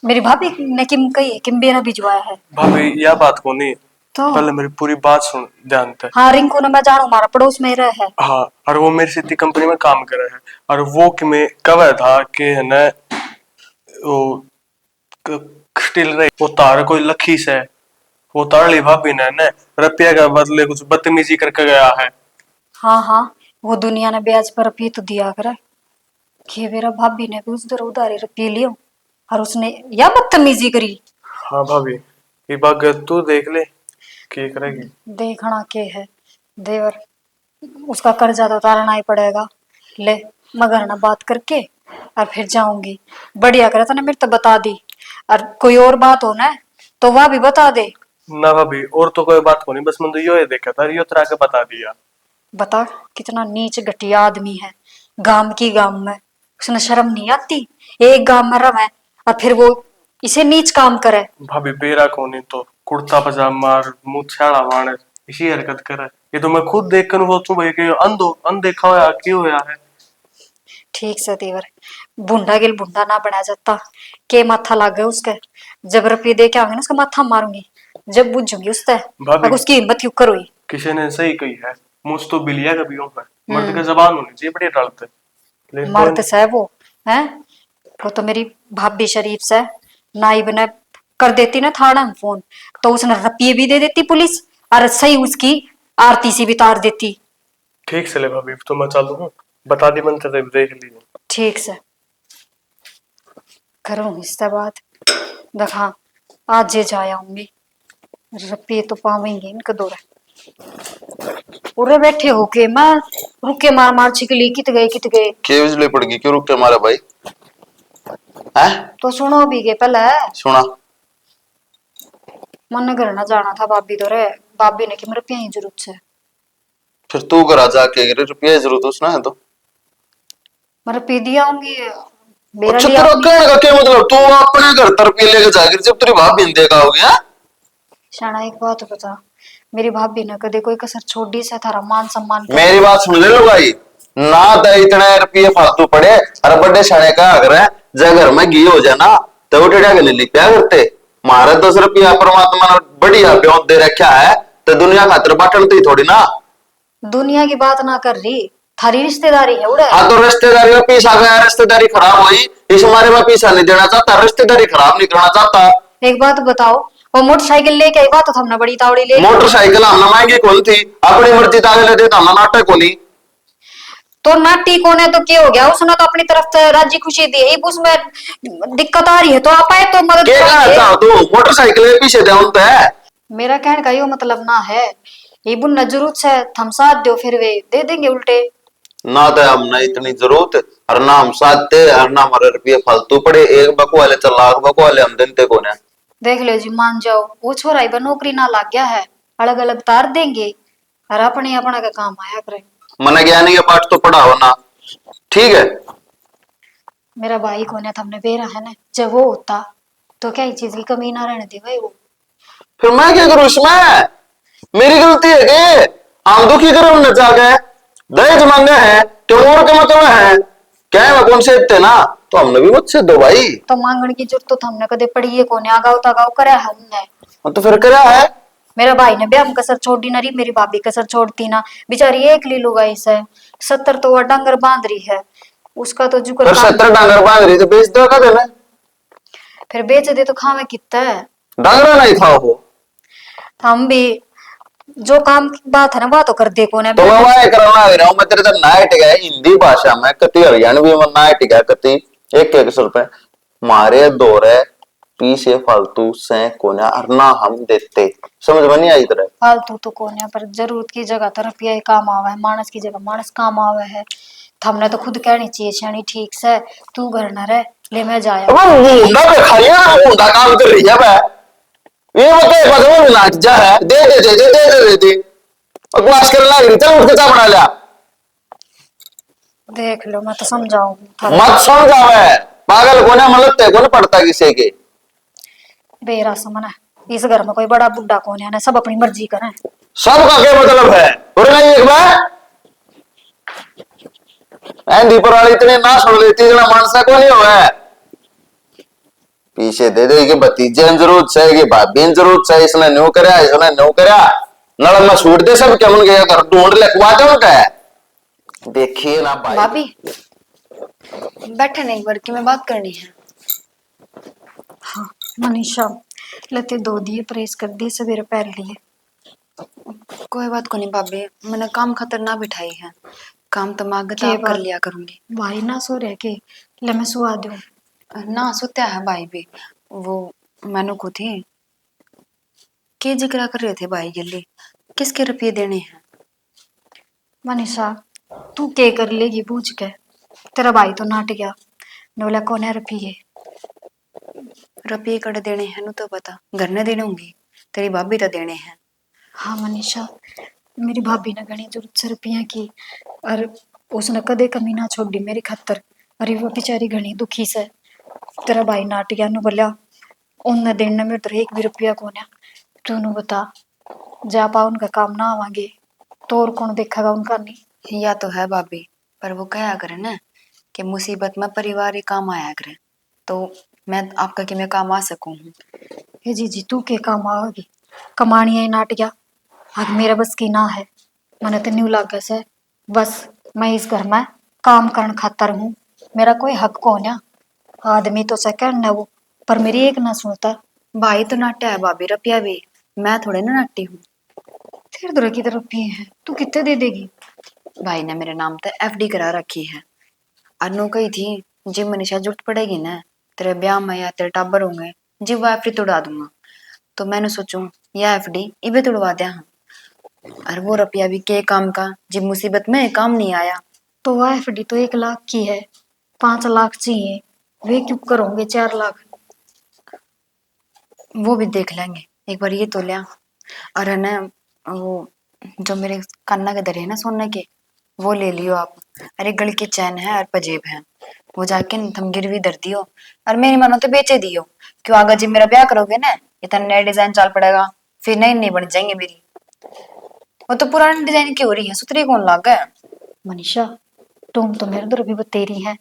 मेरी भाभी ने किम कही, किम बेरा भिजवाया है। भाभी यह बात को नहीं, तो पहले मेरी पूरी बात सुन ध्यान से। हाँ, रिंकू ने मैं जानू, हमारा पड़ोस में ही रहा है। हाँ, और वो मेरी सिटी कंपनी में काम कर रहा है, और वो कि मैं कहा था कि है ना वो स्टिल रही वो तार कोई लखी से, वो तारली भाभी ने ना रुपया का बदले कुछ बदतमीजी करके गया है। हाँ हाँ, वो दुनिया ने ब्याज पर रुपये तो दिया करे कि मेरा भाभी ने भी उस दर उधारी रुपये लियो और उसने या बदतमीजी करी। हाँ भाभी, ये बात तू देख ले क्या करेगी। देखना के है देवर, उसका कर्जा तो उतारना ही पड़ेगा। ले मगर ना बात करके और फिर जाऊंगी। बढ़िया करे तने मेरे तो बता दी, और कोई और बात हो ना तो वह भी बता दे। ना भाभी, और तो कोई बात को नहीं, बस मैं तो यो ही देखा था, यो तरह के बता दिया। बता कितना नीच घटिया आदमी है। गांव की गांव में उसने शर्म नहीं आती, एक गांव में रवे और फिर वो इसे नीच काम करे। भाभी बेरा को नहीं तो कुर्ता पजामा और मुंह छाड़ा वाणे इसी हरकत करे, ये तो मैं खुद देख कर सोचूं भाई कि अंधो अनदेखा होया क्यों होया है। ठीक से देवर, बुंडा गिल बुंडा ना बना जाता के माथा लग गए उसके। जब रुपये दे के आऊंगी ना उसका माथा मारूंगी, जब बुझूंगी उससे भाभी, उसकी हिम्मत क्यों करो। किसी ने सही कही है, मुझ तो बिलिया कभी हो है, मर्द का जबान होनी चाहिए बड़ी डालते। लेकिन मर्द से वो है, वो तो मेरी भाभी शरीफ से नाइब ने कर देती ना थाना में फोन, तो उसने रुपये भी दे देती पुलिस और सही उसकी आरती सी भी तार देती। ठीक से ले भाभी, तो मैं चालू हूँ, बता दी मन तेरे देख लीजिए। ठीक से करूंगी इससे बात। देखा आज जे जा आऊंगी, रुपये तो पावेंगे इनके दौरे। पूरे बैठे होके मैं रुके मार मार छिकली कित गए कित गए। के बिजली पड़ गई, क्यों रुक के हमारा भाई है? तो सुनो भी गए पहले। सुना मन घर ना जाना था भाभी तो रे, भाभी ने कि मेरे रुपये की जरूरत है। फिर तू करा जाके रुपया जरूरत उसना है तो मैं रुपये दिया आऊंगी मेरा अच्छा लिया तेरा आऊंगी। कहने का क्या मतलब, तू अपने घर तर रुपये लेके जाकर जब तेरी भाभी देगा हो गया। शाना एक बात बता, मेरी भाभी ने कदे कोई कसर छोड़ी से थारा मान सम्मान कर। मेरी बात सुन ले लो भाई, ना तो इतने रुपये फालतू पड़े अरे बड़े शाने का अगर है जब घर में घी हो जाए ना तो टेढ़ा के लिए प्या करते। मारे 10 रुपया परमात्मा ने बढ़िया ब्योत दे रखा है तो दुनिया खातर बांटती थोड़ी ना। दुनिया की बात ना कर रही, थारी रिश्तेदारी है उड़े। हाँ तो रिश्तेदारी में पीसा गया, रिश्तेदारी खराब हुई, इस मारे में पीसा नहीं देना चाहता, रिश्तेदारी खराब नहीं करना चाहता। एक बात बताओ, वो मोटरसाइकिल लेके आई बात तो हमने बड़ी तावड़ी ले ली। मोटरसाइकिल हमने महंगी कौन थी, अपनी मर्जी तागे ले देता, हमने नाटक को नहीं। तो नाटी कौन है तो क्या हो गया, उसने तो अपनी तरफ से राजी खुशी दी है, उसमें दिक्कत आ रही है तो आप आए तो मदद क्या कहना करेंगे। चाहो तू, मोटरसाइकिल के पीछे दे उन पे। मेरा कहने का यो मतलब ना है, ये बुन जरूरत से हम साथ दो फिर वे दे देंगे उल्टे। ना तो हमने इतनी जरूरत और ना हम साथ थे और ना हमारे रुपये फालतू पड़े, एक बकवाले चल लाख बकवाले हम देते कौन है। देख लो जी, मान जाओ वो छोरा ही नौकरी ना लग गया है, अलग अलग तार देंगे और अपने अपना का काम आया करे। मन ज्ञानी के पाठ तो पढ़ा हो ना, ठीक है। मेरा भाई को हमने बेरा है ना, जब वो होता तो क्या चीज की कमी ना रहने दी भाई। वो फिर मैं क्या करूं इसमें, मेरी गलती है कि हम दुखी करो न जाके दहेज मांगे हैं तो और के मतलब है क्या है, कौन से थे ना तो हमने भी मुझसे दो भाई। तो मांगने की जरूरत तो हमने कदे पड़ी है, कोने आगाव तागाव करे है हमने। तो फिर क्या है, मेरा भाई ने ब्याह में कसर छोड़ दी ना रही, मेरी भाभी कसर छोड़ती ना, बेचारी एक ली लुगाई से 70 तो वह डंगर बांध रही है, उसका तो जुकर फिर काम। 70 डांगर बांध रही तो बेच दो का देना, फिर बेच दे तो खावे कितना है। डांगरा नहीं था वो। हम भी जो काम की बात है ना, बात तो कर दे कौन है। तो मैं वह कराना आ रहा हूँ, मैं तेरे तो नाइट गया हिंदी भाषा में कति हरियाणवी में नाइट गया कति 100 रुपए मारे दौर है पीछे फालतू से कोना अरना हम देते, समझ में नहीं आई तरह। फालतू तो कौन है, पर जरूरत की जगह तो रुपया ही काम आवा है, मानस की जगह मानस काम आवा है। तो हमने तो खुद कहनी चाहिए छानी ठीक से, तू घर न रह, ले मैं जाया। अब मुंडा पे खाया मुंडा काम कर रही है बे, ये बते बदलो नाच जा है दे बकवास करने लग रही, चल उठ के चा बना लिया। देख लो मैं तो समझाऊं। मत समझावे, पागल कोने मतलब ते कोने पड़ता किसी के। बेरा समन है, इस घर में कोई बड़ा बुड्ढा कौन है ना, सब अपनी मर्जी करें। सबका क्या मतलब है, और नहीं एक बार दीपर वाली इतने ना सुन लेती इतना मानसा को नहीं हुआ पीछे दे दे कि भतीजे जरूरत है कि भाभी जरूरत है, इसने न्यू करया इसने न्यू करया नड़ में छूट दे सब क्या मन गया कर ढूंढ ले कुआ जाओ का है। देखिए ना भाई भाभी बैठे नहीं, एक बार की मैं बात करनी है। हाँ मनीषा, लते दो दिए प्रेस कर दिए सवेरे पैर लिए। कोई बात को नहीं भाभी, मैंने काम खातर ना बिठाई है, काम तो मैं आगे के आप कर बात? लिया करूंगी। भाई ना सो रहे के, ले मैं सुआ दूं। ना सुत्या है भाई भी, वो मैनू को थी के जिक्र कर रहे थे भाई के लिए, किसके रुपये देने हैं। मनीषा तू के कर लेगी पूछ के, तेरा भाई तो नाट गया, नोला कौन है रुपये। रुपये कड़े देने हैं नु तो पता, घर ने देने होंगे, तेरी भाभी तो देने हैं। हाँ मनीषा, मेरी भाभी ने घनी जरूरत से रुपया की, और उसने कदे कमी ना छोड़ी मेरी खातर। अरे वो बेचारी घनी दुखी से, तेरा भाई नाट गया नु बोलिया उनने देने मेरे तो एक भी रुपया कौन है। तू नु बता, जा पा उनका काम ना आवांगे तो और कौन देखेगा उनका नहीं। या तो है भाभी, पर वो कहा करे ना कि मुसीबत में परिवार ही काम आया करे, तो मैं आपका कि मैं काम आ सकूं हूँ। हे जी तू के काम आओगी, कमानी है नाट गया, आग मेरा बस की ना है। मैंने तो न्यू लागा से बस मैं इस घर में काम करन खातर हूँ, मेरा कोई हक कौन है। आदमी तो सेकंड है वो, पर मेरी एक ना सुनता। भाई तो नाट्या है भाभी, रुपया भी, मैं थोड़े ना नाटी हूँ। तेरे तरह की तरफ भी है, तू कितने दे देगी। भाई ने मेरे नाम पे एफडी करा रखी है, अनु कही थी जिब मनीषा जरूरत पड़ेगी ना तेरे ब्याह में या तेरे टाबर होंगे जी वो एफडी तोड़ा दूंगा, तो मैंने सोचूं यह एफडी इबे तोड़वा दिया हम, और वो रुपया भी के काम का जिब मुसीबत में काम नहीं आया। तो वह एफडी तो 1 लाख की है, 5 लाख चाहिए, वे क्यों करोगे 4 लाख। वो भी देख लेंगे, एक बार ये तो लिया। और है ना वो जो मेरे कान्ना के दर है ना सोने के, वो ले लियो आप। अरे गल की चैन है और पजेब है, वो जाके न तुम गिरवी धर दियो, और मेरी मानो तो बेचे दियो, क्यों आगे जब मेरा ब्याह करोगे ना इतना नया डिजाइन चल पड़ेगा, फिर नई नई बन जाएंगे मेरी। वो तो पुरानी डिजाइन की हो रही है, सुथरी कौन लाग है। मनीषा तुम तो मेरे दर भी बतेरी है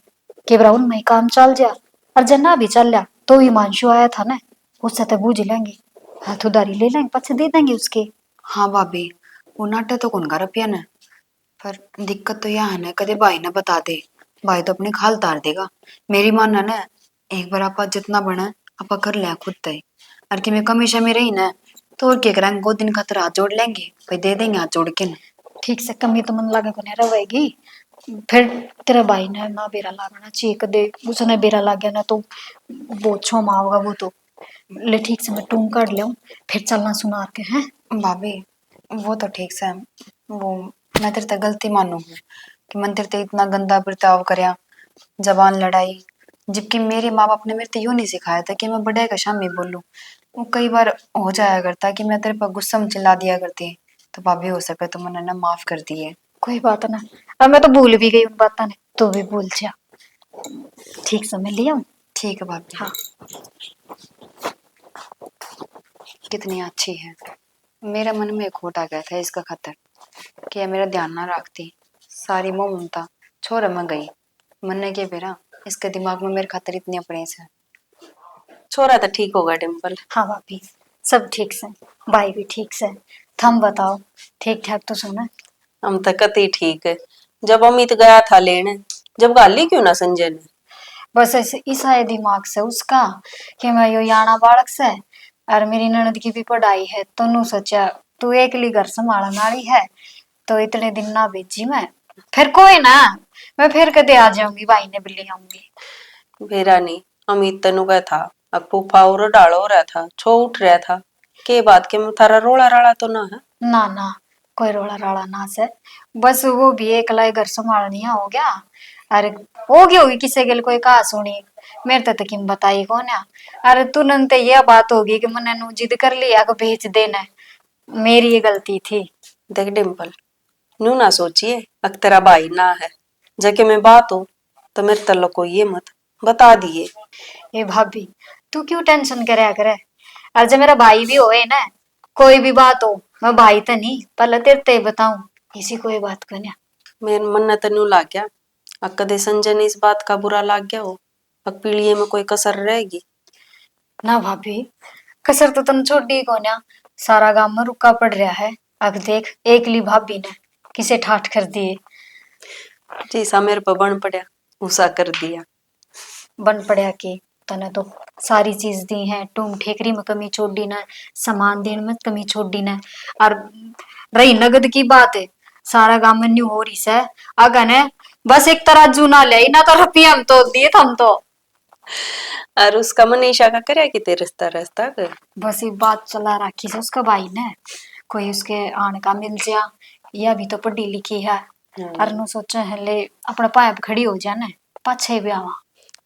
कि ब्राउन में काम चल जा, और जना भी चल लिया तो हिमांशु आया था ना, उससे तो बूझ लेंगे, हाथ उधारी ले लेंगे पछे दे देंगे उसके। हाँ भाभी, वो नाटे तो कौन का रुपया न, पर दिक्कत तो यह है ना कदे भाई ना बता दे, भाई तो अपनी खाल तार देगा। मेरी मानना ना एक बार आप जितना बना आप कर लिया खुद तय, और कि मैं कमीशा में रही ना तो और क्या करेंगे, 2 दिन खातर हाथ जोड़ लेंगे, भाई दे देंगे हाथ जोड़ के न। ठीक से कमी तो मन लागे को नहीं रहेगी, फिर तेरे भाई ने ना बेरा लागना चाहिए, कदे उसने बेरा लाग गया ना तो बहुत छोमा होगा वो तो। ले ठीक से मैं टूंग काट लिया, फिर चलना सुनार के हैं। भाभी वो तो ठीक से, वो मैं तेरे ते गलती मानू हूँ कि मन तेरे ते इतना गंदा बर्ताव करया, जबान लड़ाई, जबकि मेरे माँ बाप ने मेरे ते यूं नहीं सिखाया था कि मैं बड़े का शामी बोलूं। वो कई बार हो जाया करता कि मैं तेरे पर गुस्सा में चिल्ला दिया करती, तो भाभी हो सके तो मैंने ना माफ कर दिए। कोई बात ना, अब मैं तो भूल भी गई उन बातों ने, तो भी भूल जा। ठीक से मैं लिया हूँ। ठीक है भाभी। हाँ। कितनी अच्छी है, मेरे मन में एक खोट आ गया था इसका खतर कि ये मेरा ध्यान ना रखती, सारी मोह ममता छोड़ में गई, मन ने के बेरा इसके दिमाग में मेरे खातर इतनी अपनेस है। छोरा तो ठीक होगा डिम्पल। हाँ भाभी, सब ठीक से, भाई भी ठीक से। थम बताओ, ठीक ठाक तो सुना? हम तो कति ठीक है। जब अमित गया था लेने, जब गाली क्यों ना संजय ने? बस ऐसे इस आए दिमाग से उसका कि मैं यो याना बालक से और मेरी ननद की भी पढ़ाई है, तो नु सोचा तू अकेली घर संभालने वाली है तो इतने दिन ना भेजी मैं। फिर कोई ना, मैं फिर कदे आ जाऊंगी, भाई ने भी ले आऊंगी। मेरा नहीं, अमित तेनु का था। अब फूफा और डालो हो रहा था, छो उठ रहा था। के बात के थारा रोला राला तो ना है? ना ना, कोई रोला राला ना से, बस वो भी एकला ही घर संभालनिया हो गया। अरे होगी होगी किसी गल कोई कहा सुनी, मेरे तो किम बताई कौन है। अरे तू नंते ये बात होगी कि मैंने नु जिद कर लिया कि भेज देना, मेरी ये गलती थी। देख डिम्पल, नू ना सोचिए अक तेरा भाई ना है, जके में बात हो तो मेरे तल्लो को ये मत बता दिए। ए भाभी, तू क्यों टेंशन करे करे? और जब मेरा भाई भी होए ना, कोई भी बात हो, मैं भाई तो नहीं पहले तेरे ते बताऊं, किसी कोई बात को ना। मेरे मन ने तेनू ला गया, अब कदे संजय ने इस बात का बुरा लाग गया हो, अब पीढ़िए में कोई कसर रहेगी? ना भाभी, कसर तो तुम छोड़ी को ना, सारा गांव में रुका पड़ रहा है। अब देख एकली भाभी ने किसे ठाठ कर दिए। जैसा मेरे पर बन पड़ा उसा कर दिया। बन पड़ा के तने तो सारी चीज दी है, तुम ठेकरी में कमी छोड़ दी ना, सामान देने में कमी छोड़ दी ना। और रही नगद की बात है, सारा गांव में न्यू हो रही से अगन है, बस एक तराजू ना ले ना तो रुपया हम तो दिए थम तो। और उसका मनीषा का करे कि तेरे रिश्ता रास्ता कर। बस ये बात चला रखी से उसका भाई ने, कोई उसके आने का मिल जा, या भी तो पढ़ी लिखी है। और नु सोचे है ले अपने पाए खड़ी हो जाने, पाछे भी आवा।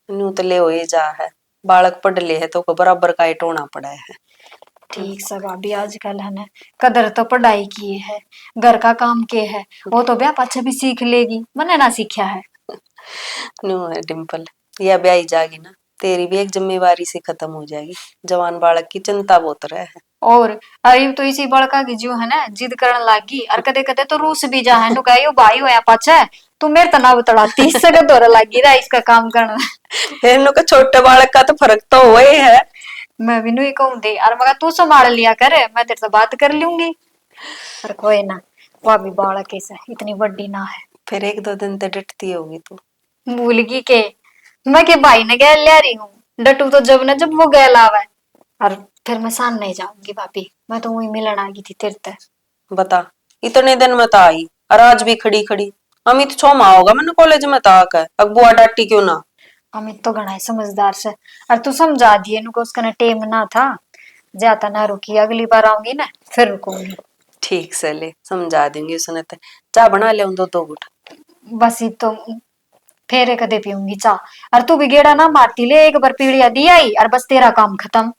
नू तो ले हो जा है, बालक पढ़ ले है तो को बराबर का टोना पड़ा है। ठीक सब अभी आजकल है ना, कदर तो पढ़ाई की है, घर का काम के है, वो तो ब्याह पाछे भी सीख लेगी, मैंने ना सीखा है। नू है डिम्पल, यह ब्याही जागी ना, तेरी भी एक जिम्मेवारी से खत्म हो जाएगी। जवान बालक की चिंता बहुत रहे है। और अरे तो इसी बड़का की जो है ना जिद करने लागी, और कदे कदे तो रूस भी जा है, नु कहियो भाई होया पाछे तू मेरे तना बतड़ा 30 से दौरा लागी रहा इसका काम करना। फिर नु का छोटे बालक का तो फर्क तो हुआ ही है। मैं भी नहीं कहूँ दे, और मगर तू संभाल लिया कर, मैं तेरे से बात कर लूंगी। पर कोई ना, वह भी बालक कैसा इतनी बड़ी ना है। फिर एक दो दिन तो डटती होगी तू। भूल गई के मैं के भाई ने गया ले रही हूँ, डटू तो जब न जब वो गया लावा है। और फिर मैं सान नहीं जाऊंगी भाभी, मैं तो वही मिलन आ गई थी तेरे ते। बता, इतने दिन में तो आई और आज भी खड़ी खड़ी। अमित छो माह होगा मैंने कॉलेज में ताक है, अब बुआ डांटी क्यों ना? अमित तो घना ही समझदार से, और तू समझा दिए नुको उसका ना टेम ना था, जाता ना रुकी, अगली बार आऊंगी ना फिर रुकूंगी। ठीक से ले समझा देंगी उसने तो। चाय बना ले दो घुट। बस ये तो फेरे कदे पीऊंगी चाह, और तू भी गेड़ा ना मारती ले, एक बार पीड़िया दी आई और बस तेरा काम खत्म।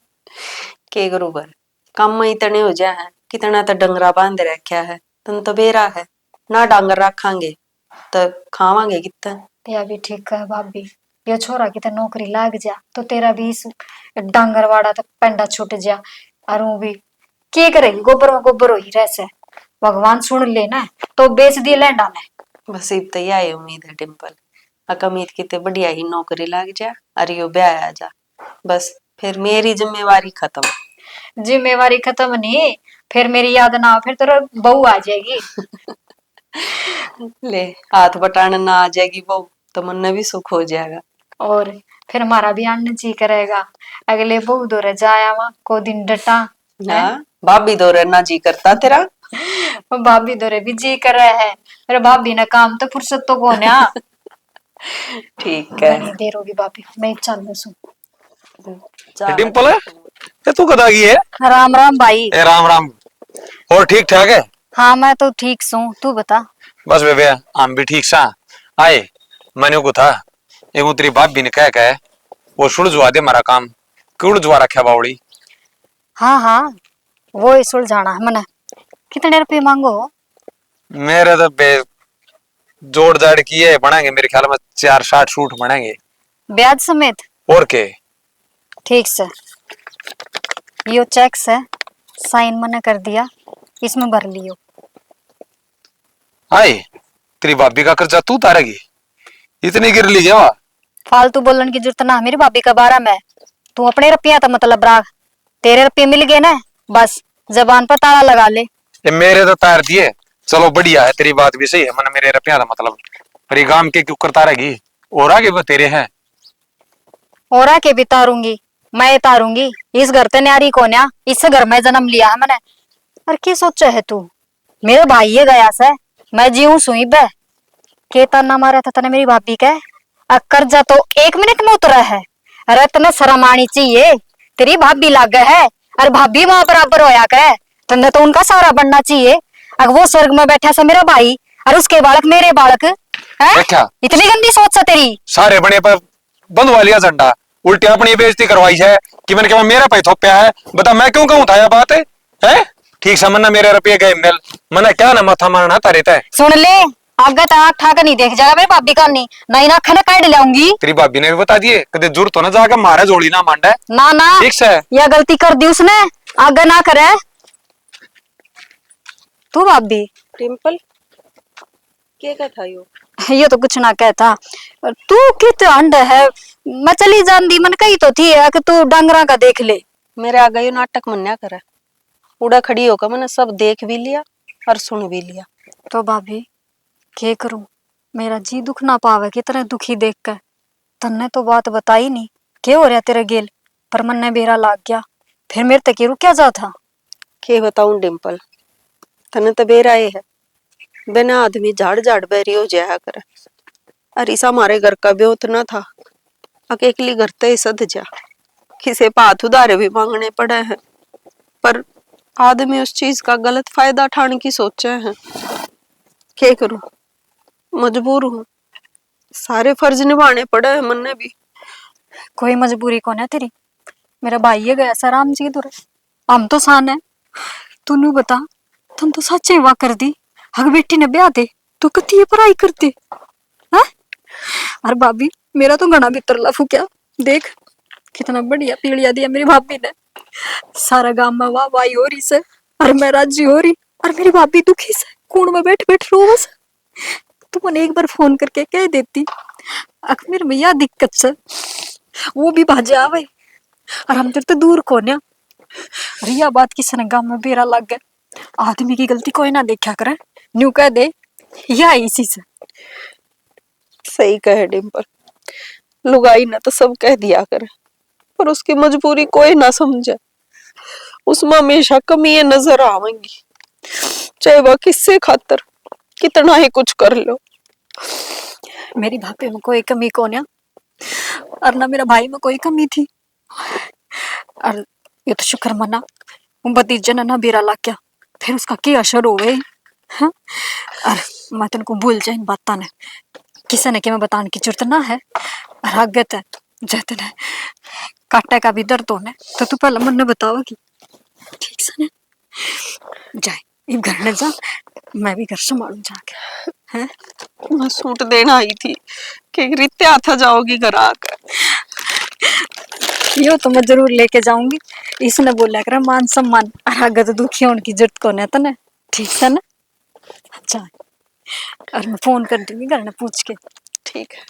के गुरुबर काम में इतने हो जाए है, कितना तो डंगरा बांध रखा है, तुम तो बेरा है ना, डांगर रखांगे तो खावांगे कितना। या भी ठीक है भाभी, ये छोरा की तो नौकरी लाग जा तो तेरा भी इस डांगर वाड़ा तो पेंडा छूट जा, और वो भी के करेगी, गोबर में गोबर हो ही रह, भगवान सुन ले ना तो बेच दिए लैंडा ने। बस इब तो यही उम्मीद है डिम्पल, अकमीत की तो बढ़िया ही नौकरी लाग जा और यो ब्याह आ जा, बस फिर मेरी जिम्मेवारी खत्म। जिम्मेवारी खत्म नहीं, फिर मेरी याद ना हो, फिर तेरा बहू आ जाएगी। ले हाथ बटाने ना आ जाएगी बहू तो मन भी सुख हो जाएगा। और फिर हमारा भी आने जी करेगा, अगले बहू दौरे जाया वहां को दिन डटा हाँ, भाभी दौरे ना जी करता तेरा? भाभी दौरे भी जी कर रहा है, अरे भाभी ने काम तो फुर्सत तो कौन है। ठीक है। नहीं देर होगी भाभी, मैं चल बसू। डिम्पल है ये तू कदा की है? राम राम भाई। ए राम राम। और ठीक ठाक है? हाँ मैं तो ठीक हूँ, तू बता। बस बेबे हम भी ठीक सा आए। मैंने को था एक तेरी भाभी ने कह है वो सुलझवा दे हमारा काम, क्यों उलझवा रखा बावड़ी? हाँ हाँ वो ही सुलझाना है मने। कितने रुपये मांगो? मेरे तो बे जोड़ जाड़ की है, बनाएंगे मेरे ख्याल में 4-60 सूट बनाएंगे ब्याज समेत? और के? ठीक से, यो चेक से साइन मैंने कर दिया, इसमें भर लियो। आए तेरी भाभी का खर्चा तू उतारेगी? इतनी गिर ली क्या? फालतू बोलने की जरूरत ना मेरी भाभी का बारा में, तू अपने रुपया तो मतलब राख, तेरे रुपये मिल गए ना बस जबान पर ताला लगा ले। ये मेरे तो तार दिए, चलो बढ़िया है, तेरी बात भी सही है, मन मेरे रुपया था मतलब, पर ये गांव के क्यों करता रहेगी, और आगे वो तेरे हैं। और आके भी तारूंगी, मैं तारूंगी। इस घर ते न्यारी को न्या, इस घर में जन्म लिया है मैंने। और क्या सोचा है तू, मेरे भाई ये गया से, मैं जीऊं सुई बे के ताना मारा था तने मेरी भाभी के। कर्जा तो 1 मिनट में उतरा है। अरे तने शर्म आनी चाहिए, तेरी भाभी लाग है, और भाभी माँ बराबर होया करे, तने तो उनका सहारा बनना चाहिए। अब वो स्वर्ग में बैठा से मेरा भाई, और उसके बालक मेरे बालक है। देखा इतनी गंदी सोच है तेरी। सारे बने पर बंधवा लिया झंडा, उल्टे अपनी बेइज्जती करवाई है कि मैंने कहा मेरा पैसा थोपया है, बता मैं क्यों कहूं था यह बात है? ठीक से मन्ना मेरे रुपये गए मिल, मना क्या ना माथा मारना तारे तय। सुन ले, आगे तक ठाक नहीं देख जाएगा मेरी भाभी का, नहीं ना खाना काट लाऊंगी। तेरी भाभी ने भी बता दिए, कदे जरूरत हो ना जाकर मारे जोड़ी ना मांडा ना ना, ठीक से। यह गलती कर दी उसने, आगे ना करे तू भाभी। टिम्पल क्या कहता यो? ये तो कुछ ना कहता, तू कित अंड है। मैं चली जाती, मन कही तो थी कि तू डंगरा का देख ले। मेरे आगे यो नाटक मन्या करे, उड़ा खड़ी होकर मैंने सब देख भी लिया और सुन भी लिया। तो भाभी क्या करूं, मेरा जी दुख ना पावे कितना दुखी देख कर। तन्ने तो बात बताई नहीं, क्या हो रहा तेरे गेल, पर मन ने बेरा लाग गया, फिर मेरे तक रुक जा था। के बताऊं डिम्पल, तने तो बेरा ये है, बिना आदमी झाड़ झाड़ बेरी हो जाया करे। और इसा हमारे घर का ब्योत ना था, अकेली घर ते सद जा, किसे पाथ उधारे भी मांगने पड़े हैं, पर आदमी उस चीज का गलत फायदा उठाने की सोचे हैं। क्या करूं, मजबूर हूं, सारे फर्ज निभाने पड़े हैं मन्ने भी। कोई मजबूरी कौन है तेरी, मेरा भाई है गया सा राम जी दूर, हम तो सान है। तूने बता, तुम तो सच्चे वाह कर दी, हग बेटी ने ब्याह दे तो कती ये पढ़ाई करते हैं। अरे भाभी मेरा तो घना भीतर लफू क्या, देख कितना बढ़िया पीड़िया दिया मेरी भाभी ने, सारा गांव में वाह वाही हो रही से, और मैं राजी हो रही, और मेरी भाभी दुखी से कूड़ में बैठ बैठ रो बस। तू मैंने एक बार फोन करके कह देती, अखमीर भैया दिक्कत से वो भी भाजे आवे, और हम तेरे तो दूर कौन है। अरे यह बात किसी ने गांव में बेरा लग गया, आदमी की गलती कोई ना देखा करे, न्यू कह दे या इसी से। सही कहे डिम्पल, लुगाई ना तो सब कह दिया करे, पर उसकी मजबूरी कोई ना समझे, उसमें हमेशा कमी नजर आवेंगी, चाहे वह किससे खातर कितना ही कुछ कर लो। मेरी भाभी में कोई कमी कौन है, और ना मेरा भाई में कोई कमी थी। और ये तो शुक्र मना वो भतीजे ने ना बेरा ला गया, फिर उसका क्या असर हो गए। हाँ? और मैं तेन को भूल जाए इन बातों ने, किसी ने कि मैं बताने की जरूरत ना है। और आगे तक जैसे ने काटे का भी दर्द होने तो तू पहले मन बताओगी, ठीक से ना। जाए इब घर न जा, मैं भी घर संभालू जाके। हैं मैं सूट देना आई थी कि रित्ते हाथा जाओगी घर आकर। यो तो मैं जरूर लेके जाऊंगी, इसने बोला कर मान सम्मान, और आगे तो दुखी होने की जरूरत कौन है तने, ठीक है ना। अच्छा और मैं फोन कर दूंगी घर ने पूछ के। ठीक है।